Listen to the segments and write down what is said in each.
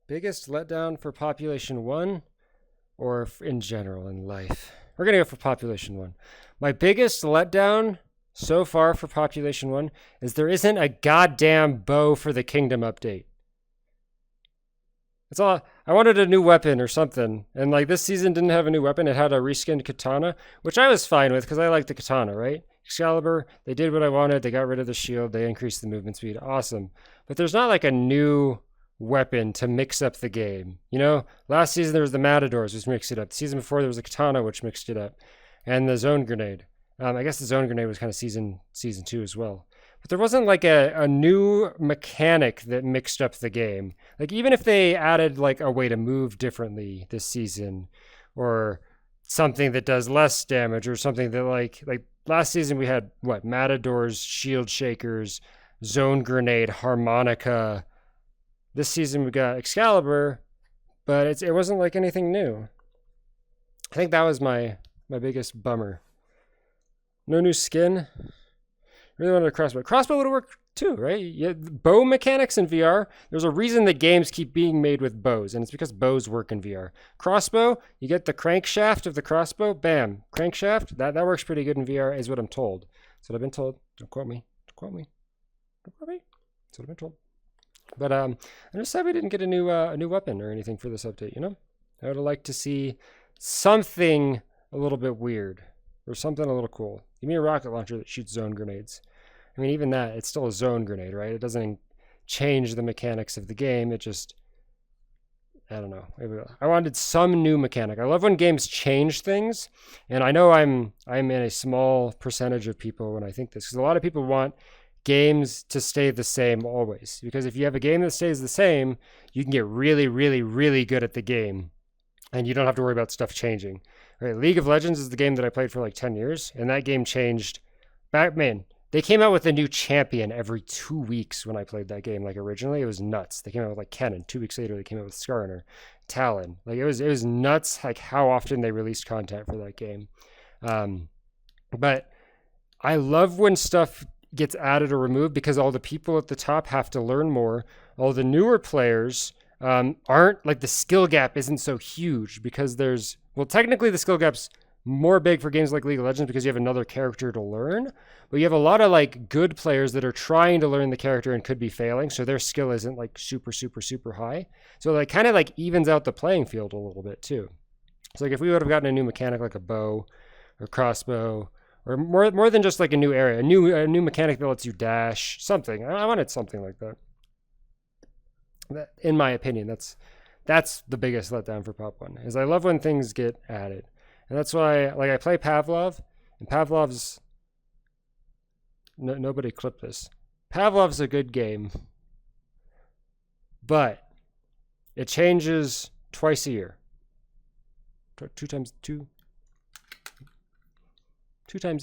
Biggest letdown for Population 1 or in general in life? We're going to go for Population 1. My biggest letdown so far for Population 1 is there isn't a goddamn bow for the Kingdom update. That's all. I wanted a new weapon or something. And like this season didn't have a new weapon. It had a reskinned katana, which I was fine with because I like the katana, right? Excalibur, they did what I wanted. They got rid of the shield. They increased the movement speed. Awesome. But there's not like a new weapon to mix up the game. You know, last season there was the Matadors, which mixed it up. The season before there was a katana, which mixed it up. And the zone grenade. I guess the zone grenade was kind of season 2 as well. But there wasn't like a new mechanic that mixed up the game. Like even if they added like a way to move differently this season, or something that does less damage, or something that like last season we had what, Matadors, shield shakers, zone grenade, harmonica. This season we got Excalibur, but it wasn't like anything new. I think that was my biggest bummer. No new skin. Really wanted a crossbow. Crossbow would have worked too, right? Yeah, bow mechanics in VR. There's a reason that games keep being made with bows, and it's because bows work in VR. Crossbow, you get the crankshaft of the crossbow. Bam, crankshaft. That works pretty good in VR, is what I'm told. That's what I've been told. Don't quote me. Don't quote me. Don't quote me. That's what I've been told. But I'm just sad we didn't get a new weapon or anything for this update. You know, I would have liked to see something a little bit weird or something a little cool. Give me a rocket launcher that shoots zone grenades. I mean, even that, it's still a zone grenade, right? It doesn't change the mechanics of the game. It just, I don't know. I wanted some new mechanic. I love when games change things, and I know I'm in a small percentage of people when I think this, because a lot of people want games to stay the same always. Because if you have a game that stays the same, you can get really, really, really good at the game, and you don't have to worry about stuff changing. Right? League of Legends is the game that I played for like 10 years, and that game changed. Batman. They came out with a new champion every 2 weeks when I played that game. Like originally, it was nuts. They came out with like Kennen. 2 weeks later, they came out with Skarner, Talon. Like it was nuts. Like how often they released content for that game. But I love when stuff gets added or removed because all the people at the top have to learn more. All the newer players aren't like the skill gap isn't so huge because technically the skill gap's more big for games like League of Legends because you have another character to learn, but you have a lot of like good players that are trying to learn the character and could be failing, so their skill isn't like super high. So like kind of like evens out the playing field a little bit too. So like if we would have gotten a new mechanic like a bow or crossbow, or more than just like a new area, a new mechanic that lets you dash, something. I wanted something like that. In my opinion, that's the biggest letdown for Pop 1, is I love when things get added. And that's why, like, I play Pavlov, and Pavlov's... nobody clip this. Pavlov's a good game, but it changes twice a year. Two times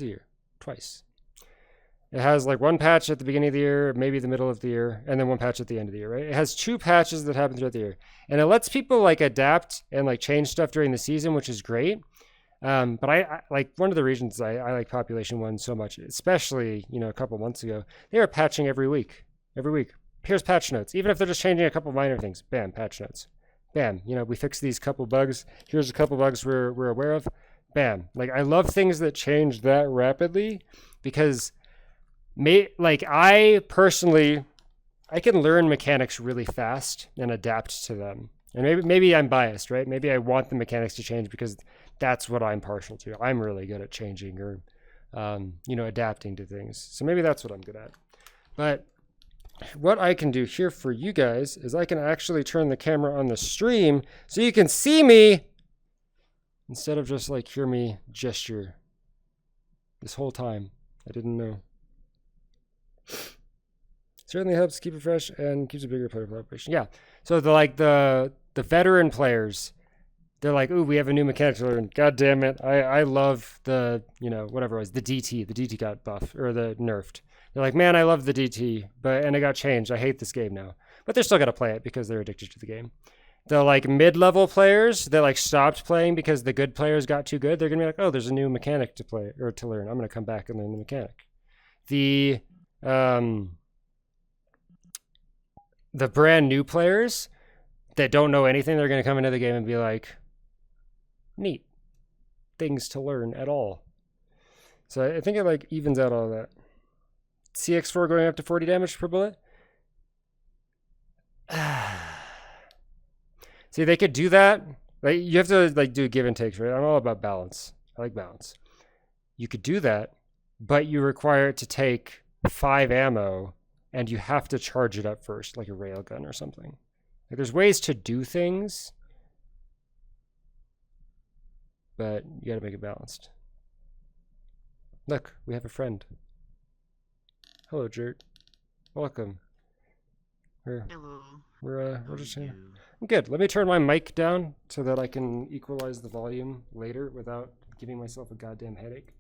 a year. Twice. It has, like, one patch at the beginning of the year, maybe the middle of the year, and then one patch at the end of the year, right? It has 2 patches that happen throughout the year. And it lets people, like, adapt and, like, change stuff during the season, which is great. But I like one of the reasons I like Population 1 so much, especially, you know, a couple months ago, they were patching every week. Here's patch notes. Even if they're just changing a couple minor things, bam, patch notes. Bam, you know, we fixed these couple bugs. Here's a couple bugs we're aware of. Bam. Like, I love things that change that rapidly because I personally, I can learn mechanics really fast and adapt to them. And maybe I'm biased, right? Maybe I want the mechanics to change because that's what I'm partial to. I'm really good at changing or, adapting to things. So maybe that's what I'm good at. But what I can do here for you guys is I can actually turn the camera on the stream so you can see me instead of just like hear me gesture this whole time. I didn't know. Certainly helps keep it fresh and keeps a bigger player population. Yeah. So the veteran players, they're like, ooh, we have a new mechanic to learn. God damn it. I love the, whatever it was, the DT. The DT got buffed or the nerfed. They're like, man, I love the DT, and it got changed. I hate this game now. But they're still going to play it because they're addicted to the game. The like mid-level players that like stopped playing because the good players got too good, they're going to be like, oh, there's a new mechanic to play or to learn. I'm going to come back and learn the mechanic. The brand new players, that don't know anything, they're going to come into the game and be like, neat things to learn at all. So I think it like evens out all that. CX4 going up to 40 damage per bullet. See, they could do that. Like you have to like do give and takes, right? I'm all about balance. I like balance. You could do that, but you require it to take 5 ammo, and you have to charge it up first, like a railgun or something. Like there's ways to do things, but you got to make it balanced. Look, we have a friend. Hello, Jert. Welcome. Hello. We're just saying. I'm good. Let me turn my mic down so that I can equalize the volume later without giving myself a goddamn headache.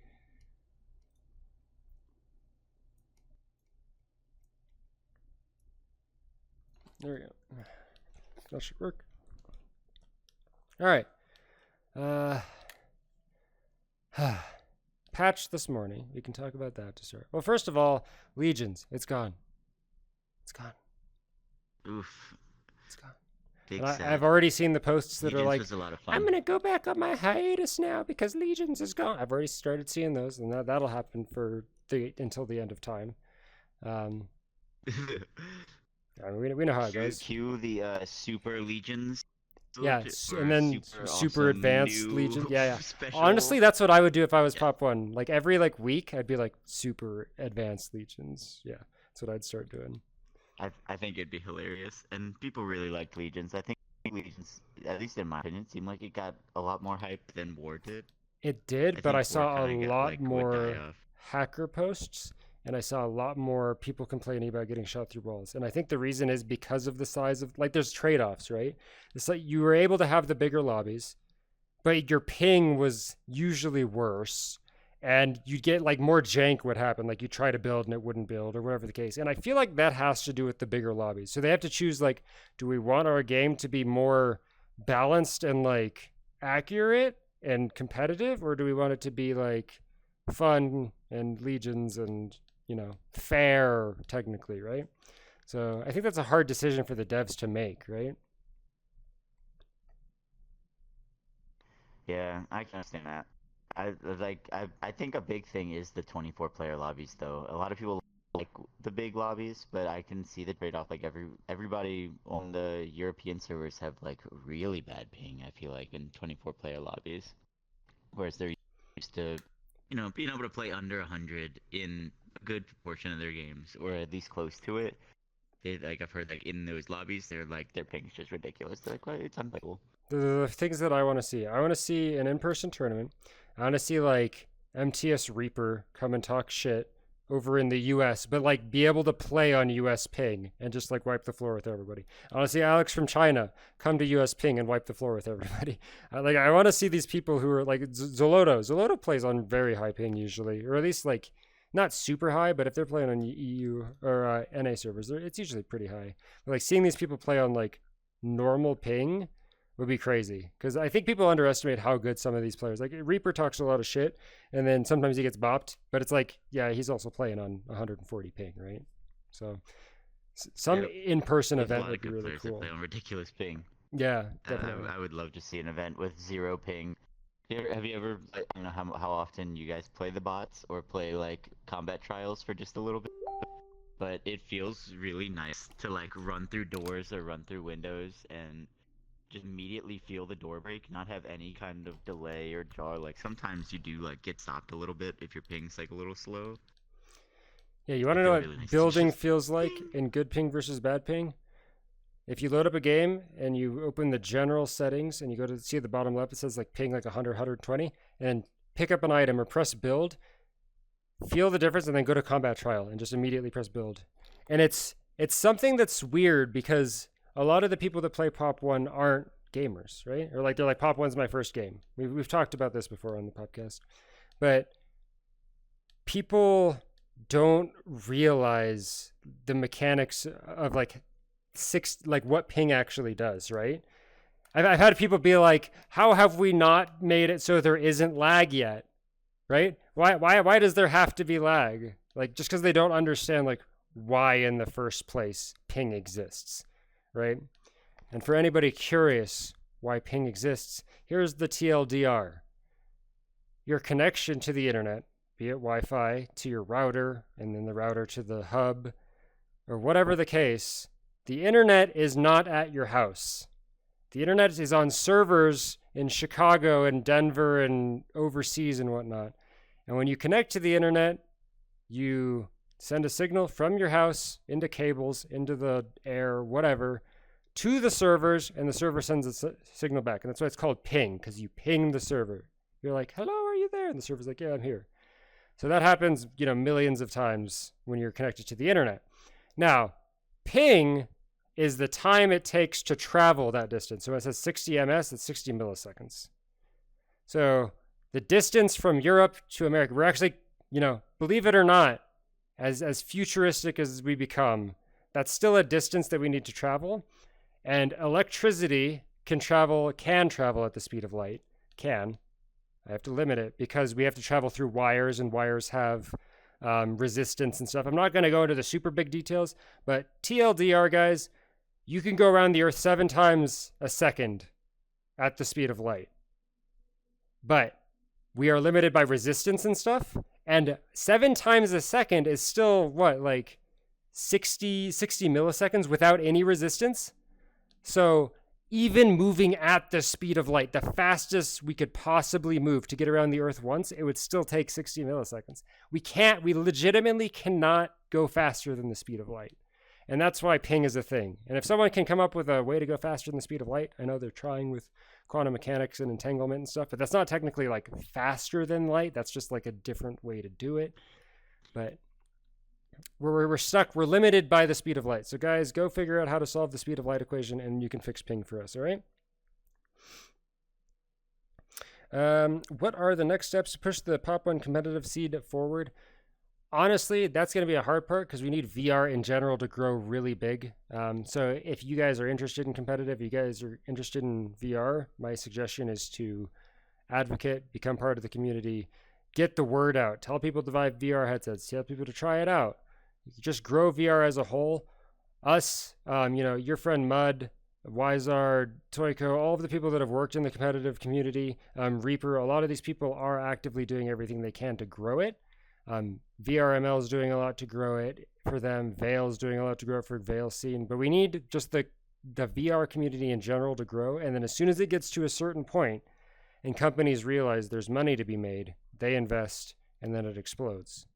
There we go. That should work. All right. Patch this morning. We can talk about that to start. Well, first of all, Legions. It's gone. It's gone. Oof. It's gone. Big And sad. I've already seen the posts that Legions are like, was a lot of fun. I'm going to go back on my hiatus now because Legions is gone. I've already started seeing those, and that'll happen for until the end of time. I mean, we know how it goes. Cue the Super Legions. Yeah, and then super awesome advanced Legion. Yeah. Special. Honestly, that's what I would do if I was Pop 1. Like every like week, I'd be like super advanced Legions. Yeah, that's what I'd start doing. I think it'd be hilarious, and people really liked Legions. I think Legions, at least in my opinion, seemed like it got a lot more hype than War did. It did, but I saw a lot more off. hacker posts, and I saw a lot more people complaining about getting shot through walls. And I think the reason is because of the size of, like, there's trade-offs, right? It's like you were able to have the bigger lobbies, but your ping was usually worse, and you'd get like more jank would happen, like you try to build and it wouldn't build or whatever the case. And I feel like that has to do with the bigger lobbies. So they have to choose, like, do we want our game to be more balanced and like accurate and competitive, or do we want it to be like fun and Legions and, you know, fair technically, right? So I think that's a hard decision for the devs to make, right? Yeah, I can understand that. I think a big thing is the 24-player lobbies though. A lot of people like the big lobbies, but I can see the trade-off. Like everybody on the European servers have like really bad ping, I feel like, in 24-player lobbies. Whereas they're used to, you know, being able to play under 100 in a good proportion of their games, or at least close to it. They, like, I've heard, like, in those lobbies, they're like, their ping's just ridiculous. They're like, well, it's unplayable. The things that I want to see. I want to see an in-person tournament. I want to see like MTS Reaper come and talk shit over in the US, but like be able to play on US ping and just like wipe the floor with everybody. I want to see Alex from China come to US ping and wipe the floor with everybody. I want to see these people who are like Zoloto. Zoloto plays on very high ping usually, or at least like not super high, but if they're playing on EU or NA servers, it's usually pretty high. But like seeing these people play on like normal ping would be crazy, because I think people underestimate how good some of these players. Like Reaper talks a lot of shit, and then sometimes he gets bopped, but it's like, yeah, he's also playing on 140 ping, right? So some in-person event would be really cool. Play on ridiculous ping. Yeah, definitely. I would love to see an event with 0 ping. Have you ever, I don't know how often you guys play the bots or play like combat trials for just a little bit, but it feels really nice to like run through doors or run through windows and just immediately feel the door break, not have any kind of delay or jar. Like sometimes you do like get stopped a little bit if your ping's like a little slow. Yeah, you want to know what nice building feels like in good ping versus bad ping? If you load up a game and you open the general settings and you go to see at the bottom left, it says like ping like 100, 120, and pick up an item or press build, feel the difference, and then go to combat trial and just immediately press build. And it's something that's weird because a lot of the people that play Pop 1 aren't gamers, right? Or like they're like, Pop 1's my first game. We've talked about this before on the podcast. But people don't realize the mechanics of like what ping actually does, right? I've had people be like, how have we not made it so there isn't lag yet? Right? Why does there have to be lag? Like just because they don't understand like why in the first place ping exists. Right? And for anybody curious why ping exists, here's the TLDR. Your connection to the internet, be it Wi-Fi, to your router, and then the router to the hub, or whatever the case, the internet is not at your house. The internet is on servers in Chicago and Denver and overseas and whatnot. And when you connect to the internet, you send a signal from your house into cables, into the air, whatever, to the servers, and the server sends a signal back. And that's why it's called ping, because you ping the server. You're like, hello, are you there? And the server's like, yeah, I'm here. So that happens, millions of times when you're connected to the internet. Now, ping is the time it takes to travel that distance. So when it says 60 ms, it's 60 milliseconds. So the distance from Europe to America, we're actually, believe it or not, as futuristic as we become, that's still a distance that we need to travel. And electricity can travel at the speed of light. I have to limit it because we have to travel through wires, and wires have resistance and stuff. I'm not going to go into the super big details, but TLDR, guys, you can go around the Earth 7 times a second at the speed of light. But we are limited by resistance and stuff. And 7 times a second is still, 60 milliseconds without any resistance? So even moving at the speed of light, the fastest we could possibly move to get around the Earth once, it would still take 60 milliseconds. We legitimately cannot go faster than the speed of light. And that's why ping is a thing. And if someone can come up with a way to go faster than the speed of light, I know they're trying with quantum mechanics and entanglement and stuff, but that's not technically like faster than light. That's just like a different way to do it. But we're stuck. We're limited by the speed of light. So guys, go figure out how to solve the speed of light equation, and you can fix ping for us, all right? What are the next steps to push the Pop 1 competitive seed forward? Honestly, that's going to be a hard part because we need VR in general to grow really big. So if you guys are interested in competitive, you guys are interested in VR, my suggestion is to advocate, become part of the community, get the word out, tell people to buy VR headsets, tell people to try it out. Just grow VR as a whole. Us, your friend Mud, Wizard, Toyko, all of the people that have worked in the competitive community, Reaper, a lot of these people are actively doing everything they can to grow it. VRML is doing a lot to grow it for them. Veil's doing a lot to grow it for Veil scene. But we need just the VR community in general to grow. And then as soon as it gets to a certain point and companies realize there's money to be made, they invest, and then it explodes.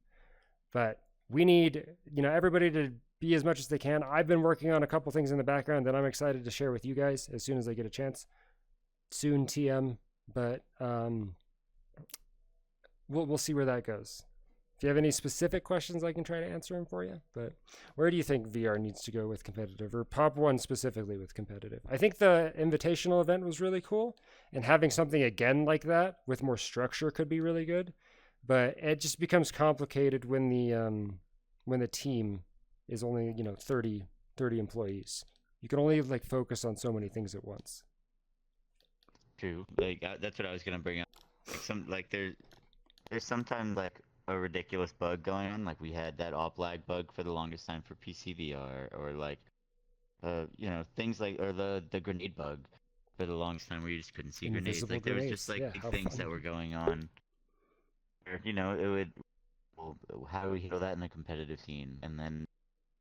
But we need, everybody to be as much as they can. I've been working on a couple things in the background that I'm excited to share with you guys as soon as I get a chance. Soon TM, but we'll see where that goes. If you have any specific questions, I can try to answer them for you. But where do you think VR needs to go with competitive, or Pop 1 specifically with competitive? I think the invitational event was really cool, and having something again like that with more structure could be really good. But it just becomes complicated when the team is only 30 employees. You can only focus on so many things at once. True. That's what I was gonna bring up. There's sometimes a ridiculous bug going on. We had that op lag bug for the longest time for PCVR, or things or the grenade bug for the longest time where you just couldn't see Invisible grenades. There was just grenades. big things that were going on. It would. Well, how do we handle that in the competitive scene? And then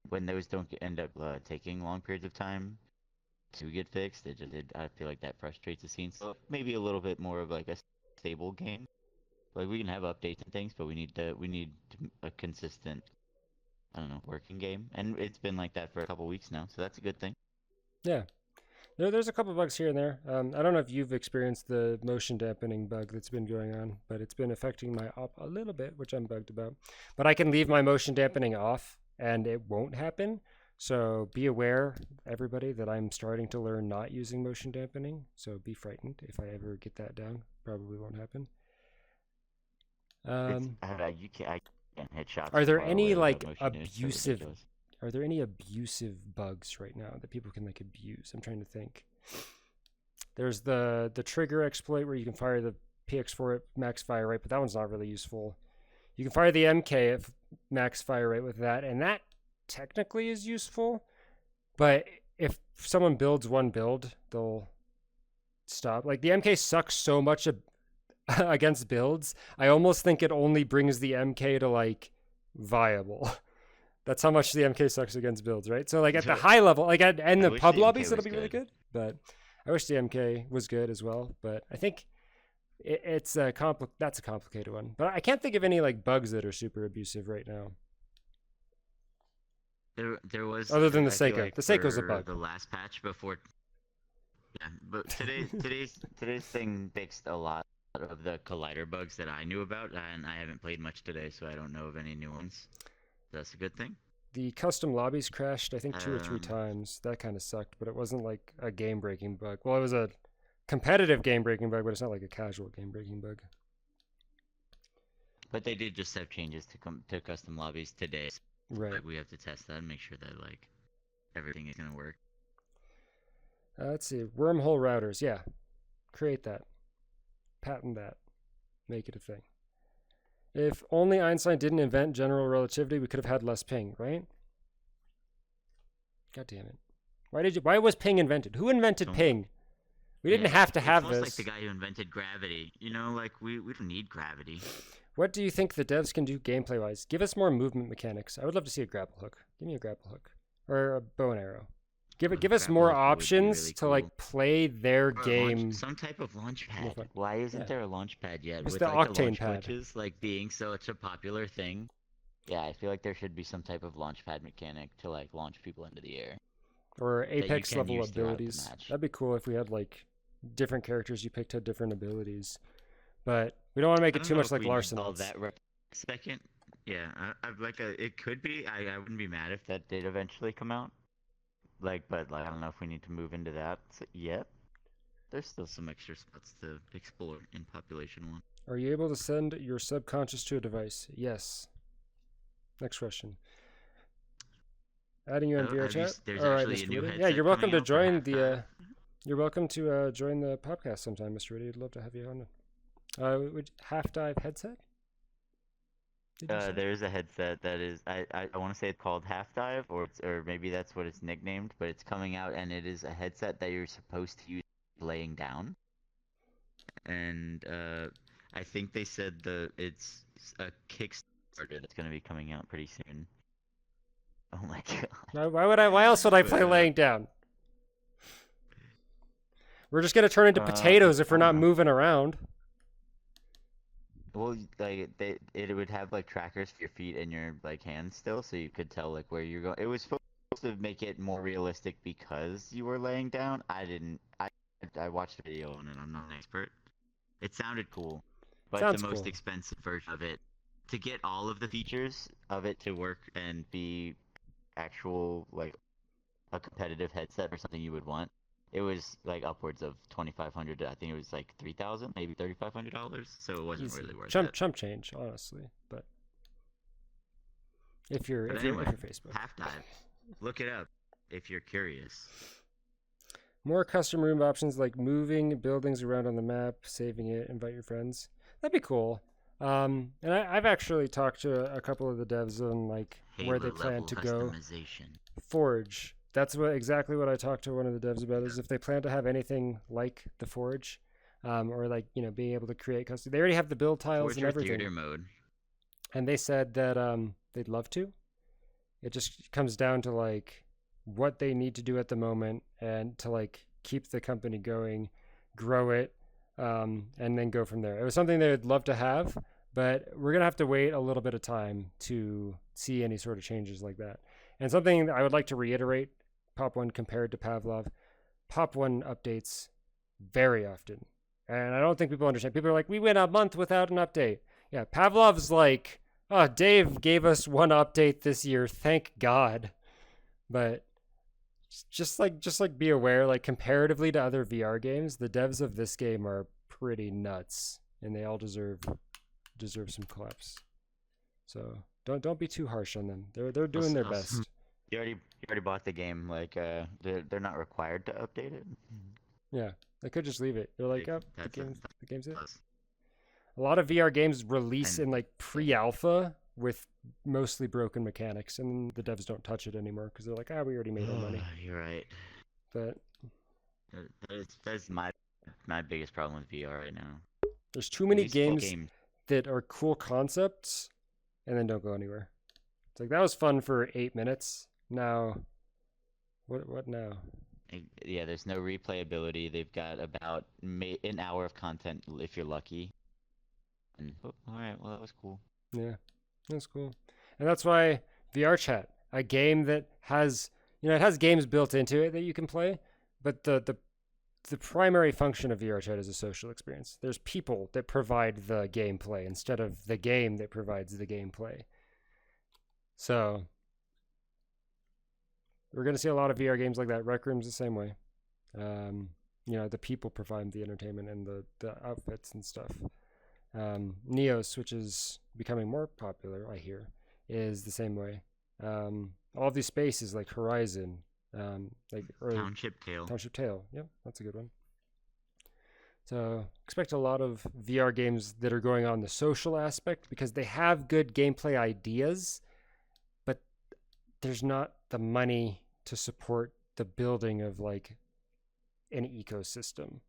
when those don't end up taking long periods of time to get fixed, I feel like that frustrates the scene. So maybe a little bit more of a stable game. We can have updates and things, but we need a consistent, working game. And it's been like that for a couple weeks now, so that's a good thing. Yeah. There's a couple bugs here and there. I don't know if you've experienced the motion dampening bug that's been going on, but it's been affecting my op a little bit, which I'm bugged about. But I can leave my motion dampening off, and it won't happen. So be aware, everybody, that I'm starting to learn not using motion dampening. So be frightened if I ever get that down. Probably won't happen. You can't hit shots. Are there any abusive? Are there any abusive bugs right now that people can abuse? I'm trying to think. There's the trigger exploit where you can fire the PX4 at max fire rate, but that one's not really useful. You can fire the MK at max fire rate with that, and that technically is useful, but if someone builds one build, they'll stop. Like the MK sucks so much against builds. I almost think it only brings the MK to like viable. That's how much the MK sucks against builds, right? So like at the high level, like and the pub lobbies, it'll be really good. But I wish the MK was good as well. But I think it's that's a complicated one. But I can't think of any like bugs that are super abusive right now. There was, other than the I feel Seiko. like The Seiko's a for bug. the last patch before. Yeah, but today's thing fixed a lot of the collider bugs that I knew about, and I haven't played much today, so I don't know of any new ones. That's a good thing. The custom lobbies crashed, I think, 2 or 3 times. That kind of sucked, but it wasn't like a game-breaking bug. Well, it was a competitive game-breaking bug, but it's not like a casual game-breaking bug. But they did just have changes to custom lobbies today. So right. Like, we have to test that and make sure that like everything is gonna work. Let's see. Wormhole routers. Yeah. Create that. Patent that. Make it a thing. If only Einstein didn't invent general relativity, we could have had less ping, right? God damn it. Why was ping invented? Who invented ping? We didn't have to have this. It's like the guy who invented gravity. You know, like we don't need gravity. What do you think the devs can do gameplay-wise? Give us more movement mechanics. I would love to see a grapple hook. Give me a grapple hook. Or a bow and arrow. Give us more options really to like play their game. Some type of launch pad. Why isn't there a launch pad yet? It's with the like Octane the launch pad. glitches, like being such a popular thing. Yeah, I feel like there should be some type of launch pad mechanic to like launch people into the air. Or Apex level abilities. That'd be cool if we had like different characters you picked had different abilities. But we don't want to make it too much like Larson. Second, yeah, I've like it could be. I wouldn't be mad if that did eventually come out. Like, but like I don't know if we need to move into that yet. There's still some extra spots to explore in Population 1. Are you able to send your subconscious to a device? Yes. Next question. Adding you on VR chat. All right, Mr. Woody. Yeah, you're welcome to join the. You're welcome to join the podcast sometime, Mr. Woody. I'd love to have you on. Would half dive headset? There is a headset that is I want to say it's called Half Dive, or maybe that's what it's nicknamed, but it's coming out, and it is a headset that you're supposed to use laying down. And I think they said it's a Kickstarter that's going to be coming out pretty soon. Oh my god! Why else would I play laying down? We're just gonna turn into potatoes if we're not moving around. Well, like it would have like trackers for your feet and your like hands still, so you could tell like where you're going. It was supposed to make it more realistic because you were laying down. I watched a video on it. I'm not an expert. It sounded cool, but the most expensive version of it, to get all of the features of it to work and be actual like a competitive headset or something you would want, it was like upwards of $2,500. I think it was like $3,000, maybe $3,500. So it wasn't really worth it. Chump change, honestly. But if you're Facebook, Half Dive, look it up if you're curious. More custom room options like moving buildings around on the map, saving it, invite your friends. That'd be cool. And I've actually talked to a couple of the devs on like where they plan to go. Forge. That's exactly what I talked to one of the devs about, is if they plan to have anything like the Forge, or like, being able to create custom. They already have the build tiles and everything. Theater mode. And they said that they'd love to. It just comes down to like what they need to do at the moment and to like keep the company going, grow it, and then go from there. It was something they'd love to have, but we're gonna have to wait a little bit of time to see any sort of changes like that. And something I would like to reiterate, Pop 1 compared to Pavlov, Pop 1 updates very often. And I don't think people understand. People are like, we went a month without an update. Yeah, Pavlov's like, oh, Dave gave us one update this year, thank God. But just like be aware, like comparatively to other VR games, the devs of this game are pretty nuts, and they all deserve some claps. So don't be too harsh on them. They're doing their best. You already bought the game. Like they're not required to update it. Yeah, they could just leave it. They're like, oh, the game's it. A lot of VR games release in like pre-alpha, with mostly broken mechanics, and the devs don't touch it anymore because they're like, we already made our money. You're right. But That's my biggest problem with VR right now. there's too many These full games that are cool concepts and then don't go anywhere. It's like, that was fun for 8 minutes. Now, what now? Yeah, there's no replayability. They've got about an hour of content if you're lucky. And all right, well that was cool. Yeah, that's cool. And that's why VR chat, a game that has, it has games built into it that you can play, but the primary function of VR chat is a social experience. There's people that provide the gameplay instead of the game that provides the gameplay. So we're going to see a lot of VR games like that. Rec Room's the same way. The people provide the entertainment and the outfits and stuff. Neos, which is becoming more popular, I hear, is the same way. All of these spaces like Horizon, Township Tale. Township Tale, yep, that's a good one. So expect a lot of VR games that are going on the social aspect because they have good gameplay ideas, but there's not the money to support the building of like an ecosystem.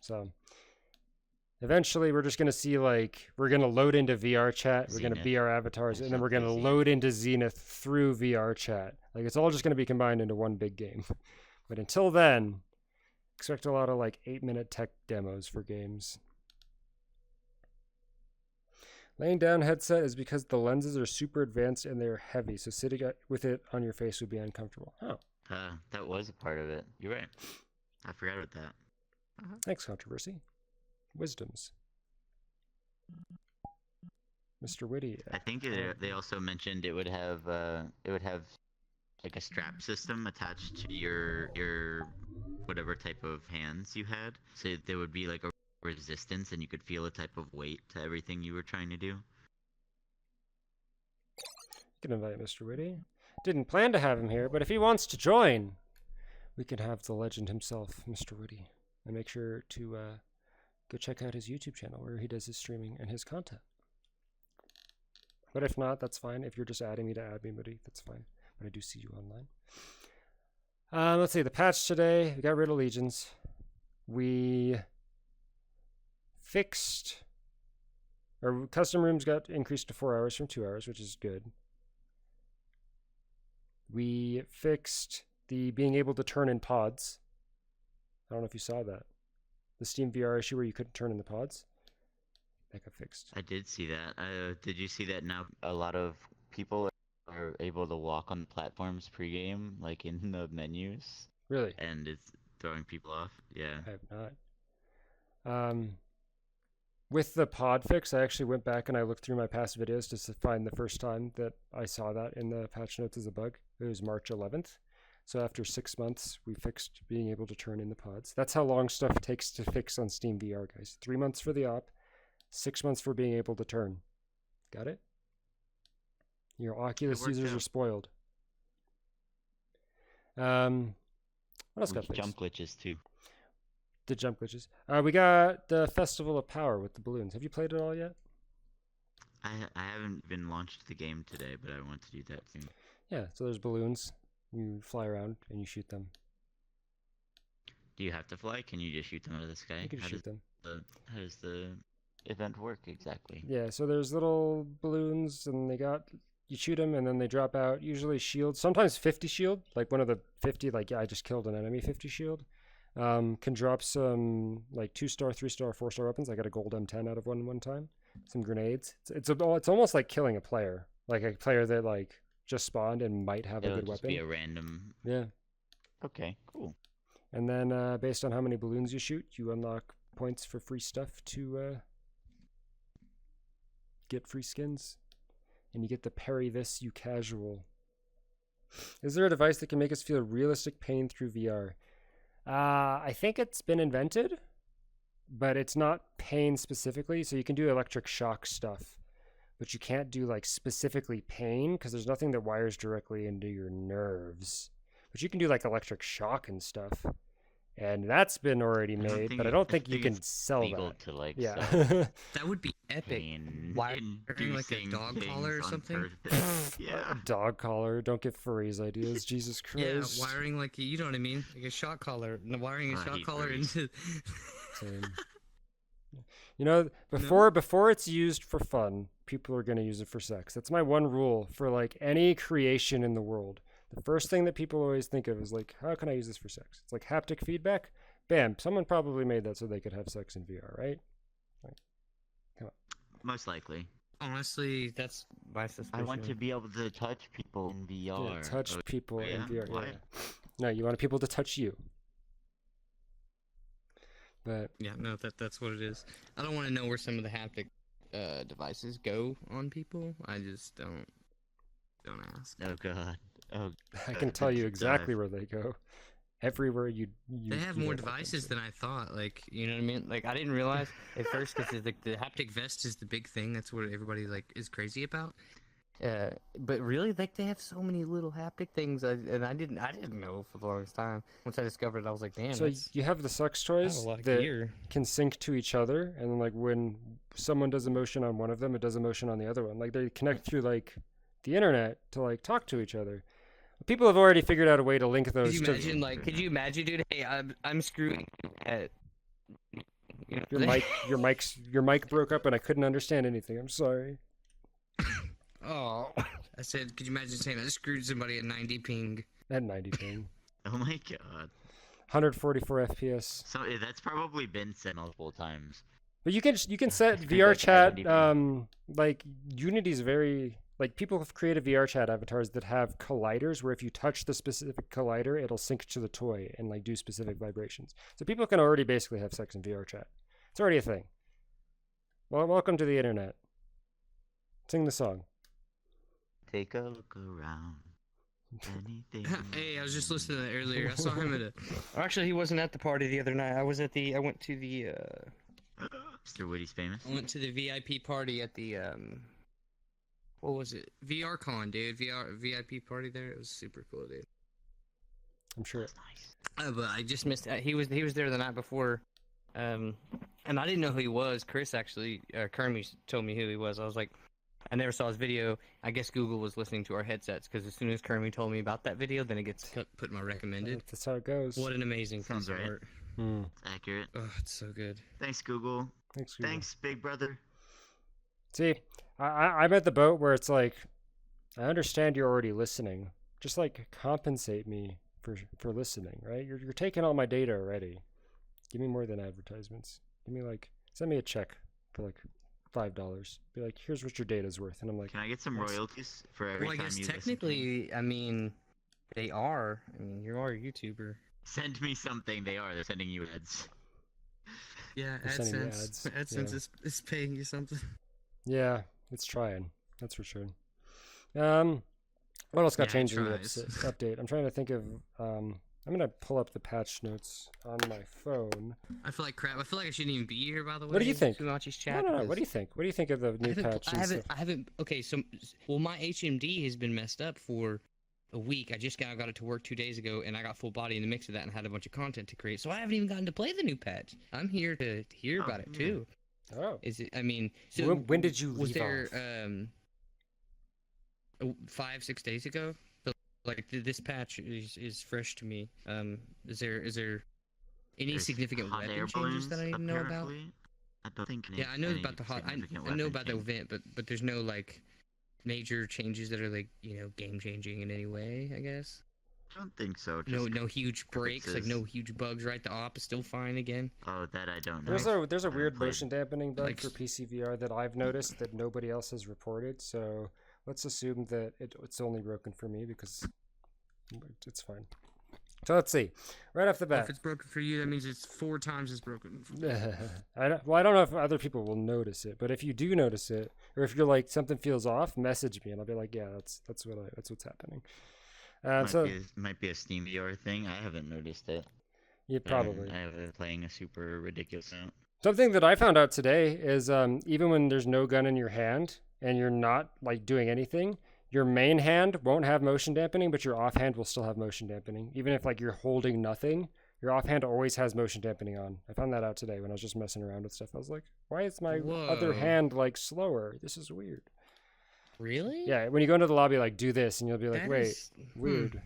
So eventually we're just going to see we're going to load into VR chat, we're going to be our avatars, and then we're going to load into Zenith through VR chat. Like, it's all just going to be combined into one big game. But until then, expect a lot of 8-minute tech demos for games. Laying down headset is because the lenses are super advanced and they're heavy, so sitting with it on your face would be uncomfortable. Oh. That was a part of it. You're right. I forgot about that. Thanks, Controversy. Wisdoms. Mr. Witty. I think they also mentioned it would have like a strap system attached to your whatever type of hands you had, so there would be like a resistance and you could feel a type of weight to everything you were trying to do. You can invite Mr. Witty. Didn't plan to have him here, but if he wants to join, we can have the legend himself, Mr. Witty. And make sure to go check out his YouTube channel where he does his streaming and his content. But if not, that's fine. If you're just adding me to add me, buddy, that's fine. But I do see you online. Let's see, the patch today, we got rid of legions. We fixed, our custom rooms got increased to 4 hours from 2 hours, which is good. We fixed the being able to turn in pods. I don't know if you saw that. The Steam VR issue where you couldn't turn in the pods. That got fixed. I did see that. Did you see that now a lot of people are able to walk on platforms pre-game, like in the menus? Really? And it's throwing people off? Yeah. I have not. With the pod fix, I actually went back and I looked through my past videos just to find the first time that I saw that in the patch notes as a bug. It was March 11th. So after 6 months, we fixed being able to turn in the pods. That's how long stuff takes to fix on Steam VR, guys. 3 months for the op, 6 months for being able to turn. Got it? Your Oculus users are spoiled. What else got fixed? Jump glitches too. The jump glitches. We got the Festival of Power with the balloons. Have you played it all yet? I haven't been launched the game today, but I want to do that soon. Yeah, so there's balloons. You fly around and you shoot them. Do you have to fly? Can you just shoot them out of the sky? You can shoot them. How does the event work exactly? Yeah, so there's little balloons and you shoot them and then they drop out, usually shield, sometimes 50 shield, like one of the 50, I just killed an enemy 50 shield. Can drop some 2-star, 3-star, 4-star weapons. I got a gold M10 out of one time. Some grenades. It's almost like killing a player, like a player that just spawned and might have a good just weapon. Be a random. Yeah. Okay, cool. And then based on how many balloons you shoot, you unlock points for free stuff to get free skins. And you get the parry this, you casual. Is there a device that can make us feel realistic pain through VR? I think it's been invented, but it's not pain specifically. So you can do electric shock stuff, but you can't do specifically pain because there's nothing that wires directly into your nerves. But you can do electric shock and stuff. and that's been already I don't made, think but I it- don't I think you think can it's sell legal that. to like Yeah. sell That would be epic. Wiring like a pain-inducing dog collar or things on something. purpose. A Yeah. dog collar. Don't get furries ideas. Jesus Yeah, Christ. wiring like you know what I mean, like a shot collar. Wiring a I shot hate collar furries. into. Same. You know, before it's used for fun, people are going to use it for sex. That's my one rule for like any creation in the world. The first thing that people always think of is like, how can I use this for sex? It's like haptic feedback. Bam, someone probably made that so they could have sex in VR, right? Most likely. Honestly, that's my suspicion. I want to be able to touch people in VR. Yeah, touch people in yeah? VR. Yeah, Why? yeah. No, you want people to touch you. But Yeah, no, that's what it is. I don't want to know where some of the haptic devices go on people. I just don't ask. Oh god. Oh. I can tell you exactly where they go. Everywhere you They have you more don't want them devices to. than I thought. Like, you know what I mean? Like, I didn't realize at first because like the haptic vest is the big thing. That's what everybody like is crazy about. But really, like they have so many little haptic things, and I didn't know for the longest time. Once I discovered it, I was like, damn. So you have the sex I have toys a lot of that gear. can sync to each other, and then like when someone does a motion on one of them, it does a motion on the other one. Like they connect through like the internet to like talk to each other. People have already figured out a way to link those. Could you imagine, dude? Hey, I'm screwing at. You know, Your mic broke up, and I couldn't understand anything. I'm sorry. Oh, I said, could you imagine saying I screwed somebody at 90 ping? At 90 ping, Oh my god. 144 FPS. So that's probably been said multiple times. But you can set It's VR like chat. 70p. Like Unity's very like people have created VR chat avatars that have colliders where if you touch the specific collider, it'll sync to the toy and like do specific vibrations. So people can already basically have sex in VR chat. It's already a thing. Well, welcome to the internet. Sing the song. Take a look around. Anything. Hey, I was just listening to that earlier. I saw him at a. Actually, he wasn't at the party the other night. I went to the. Mr. Woody's famous. I went to the VIP party at the What was it? VRCon, dude. VIP party there. It was super cool, dude. I'm sure. That's nice. But I just missed. He was there the night before, and I didn't know who he was. Chris actually, Kermie told me who he was. I was like, I never saw his video. I guess Google was listening to our headsets because as soon as Kermie told me about that video, then it gets put in my recommended. That's how it goes. What an amazing Sounds piece of right. art. It's accurate. Oh, it's so good. Thanks, Google. Thanks, Google. Thanks, Big Brother. See, I'm at the boat where it's like, I understand you're already listening. Just like compensate me for listening, right? You're taking all my data already. Give me more than advertisements. Give me like, send me a check for like $5. Be like, here's what your data's worth, and I'm like, Can I get some Thanks. royalties for every Well, I time guess you listen to me? technically, I mean, they are. I mean, you are a YouTuber. Send me something. They are. They're sending you ads. Yeah, They're sending you AdSense. ads, AdSense yeah. is paying you something. yeah, it's trying. That's for sure. What else got Yeah, it changed in the tries. update? I'm trying to think of. I'm gonna pull up the patch notes on my phone. I feel like crap. I feel like I shouldn't even be here. By the way, What do you think? Sumatchi's chat. No. What because do you think? What do you think of the new patch? I haven't. Okay, so my HMD has been messed up for a week. I just got it to work 2 days ago, and I got full body in the mix of that and had a bunch of content to create. So I haven't even gotten to play the new patch. I'm here to hear about it yeah. too. Oh, Is it? I mean, so when did you was leave there? off? 5-6 days ago. So, like this patch is fresh to me. Is there any There's significant hot air weapon changes that I need to know about? apparently. I don't think. Yeah, I know any about the hot. significant I know weapon about the change. event, but there's no like major changes that are like game changing in any way. I guess. I don't think so. No huge breaks, like fixes. no huge bugs. Right, the op is still fine again. Oh, that I don't know. There's a weird played. motion dampening bug Like- for PC VR that I've noticed that nobody else has reported. So let's assume that it's only broken for me because it's fine. So let's see. Right off the If bat, it's broken for you, that means it's 4 times as broken. I don't know if other people will notice it, but if you do notice it, or if you're like something feels off, message me and I'll be like, yeah, that's what's happening. Might be a Steam VR thing. I haven't noticed it. Yeah, probably. I have it playing a super ridiculous amount. Something that I found out today is even when there's no gun in your hand and you're not like doing anything, your main hand won't have motion dampening, but your offhand will still have motion dampening. Even if like you're holding nothing, Your offhand always has motion dampening on. I found that out today when I was just messing around with stuff. I was like, why is my other Whoa. hand like slower? This is weird. Really? Yeah, when you go into the lobby, like do this, and you'll be like, That wait, is- weird.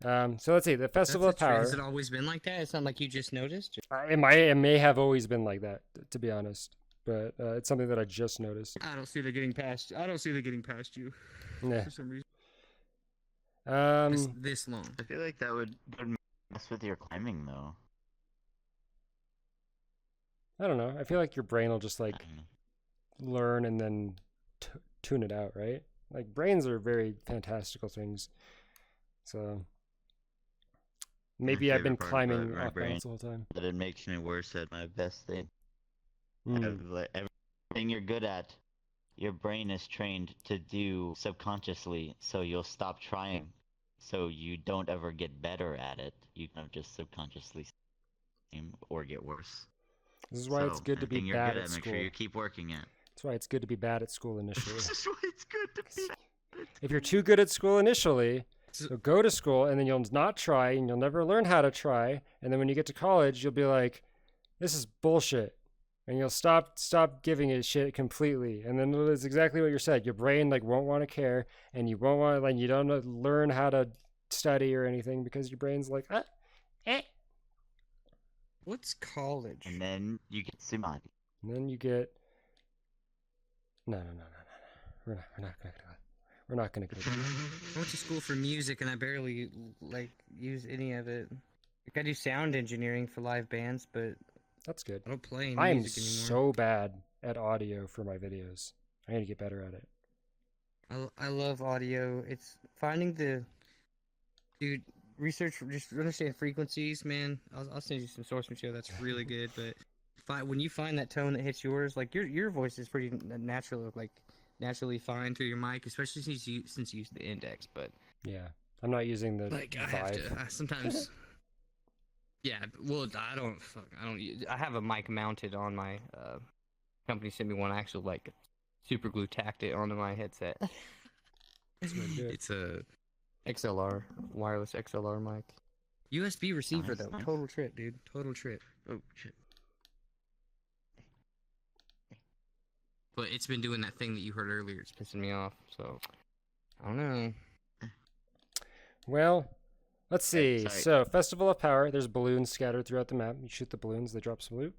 So let's see. The Festival of Power. Has it always been like that? It's not like you just noticed. It may have always been like that, to be honest. But it's something that I just noticed. I don't see the getting past. I don't see the getting past you Yeah. for some reason. Um, This long. I feel like that would mess with your climbing though. I don't know. I feel like your brain will just like I don't know. learn and then tune it out, right? Like brains are very fantastical things. So maybe I've been favorite part about climbing my off balance the whole time. But it makes me worse at my best thing. Mm. Like, everything you're good at, your brain is trained to do subconsciously, so you'll stop trying. So you don't ever get better at it. You kind of just subconsciously aim or get worse. This is why it's So, good to be anything you're bad good at Make school. sure you keep working at. That's why it's good to be bad at school initially. This is why it's good to be. If you're too good at school initially, So- you'll go to school and then you'll not try and you'll never learn how to try. And then when you get to college, you'll be like, this is bullshit. And you'll stop giving it shit completely. And then it's exactly what you said. Your brain like won't want to care, and you won't want like you don't learn how to study or anything because your brain's like, What's college? And then you get Sumatchi. And then you get no. We're not gonna go. I went to school for music and I barely like use any of it. Like I do sound engineering for live bands, but That's good. I don't play any I am music anymore. so bad at audio for my videos. I need to get better at it. I love audio. It's finding the dude research. Just understand frequencies, man. I'll send you some source material that's really good. But when you find that tone that hits yours, like your voice is pretty naturally fine through your mic, especially since you use the index. But Yeah, I'm not using the like I have vibe. to sometimes. Yeah, well, I have a mic mounted on my company sent me one. I actually like super glue tacked it onto my headset. That's what I do. It's a XLR, wireless XLR mic. USB receiver Nice, though. nice. Total trip, dude. Total trip. Oh shit. But it's been doing that thing that you heard earlier. It's pissing me off. So I don't know. Well, let's see. sorry. So, Festival of Power. There's balloons scattered throughout the map. You shoot the balloons, they drop some loot.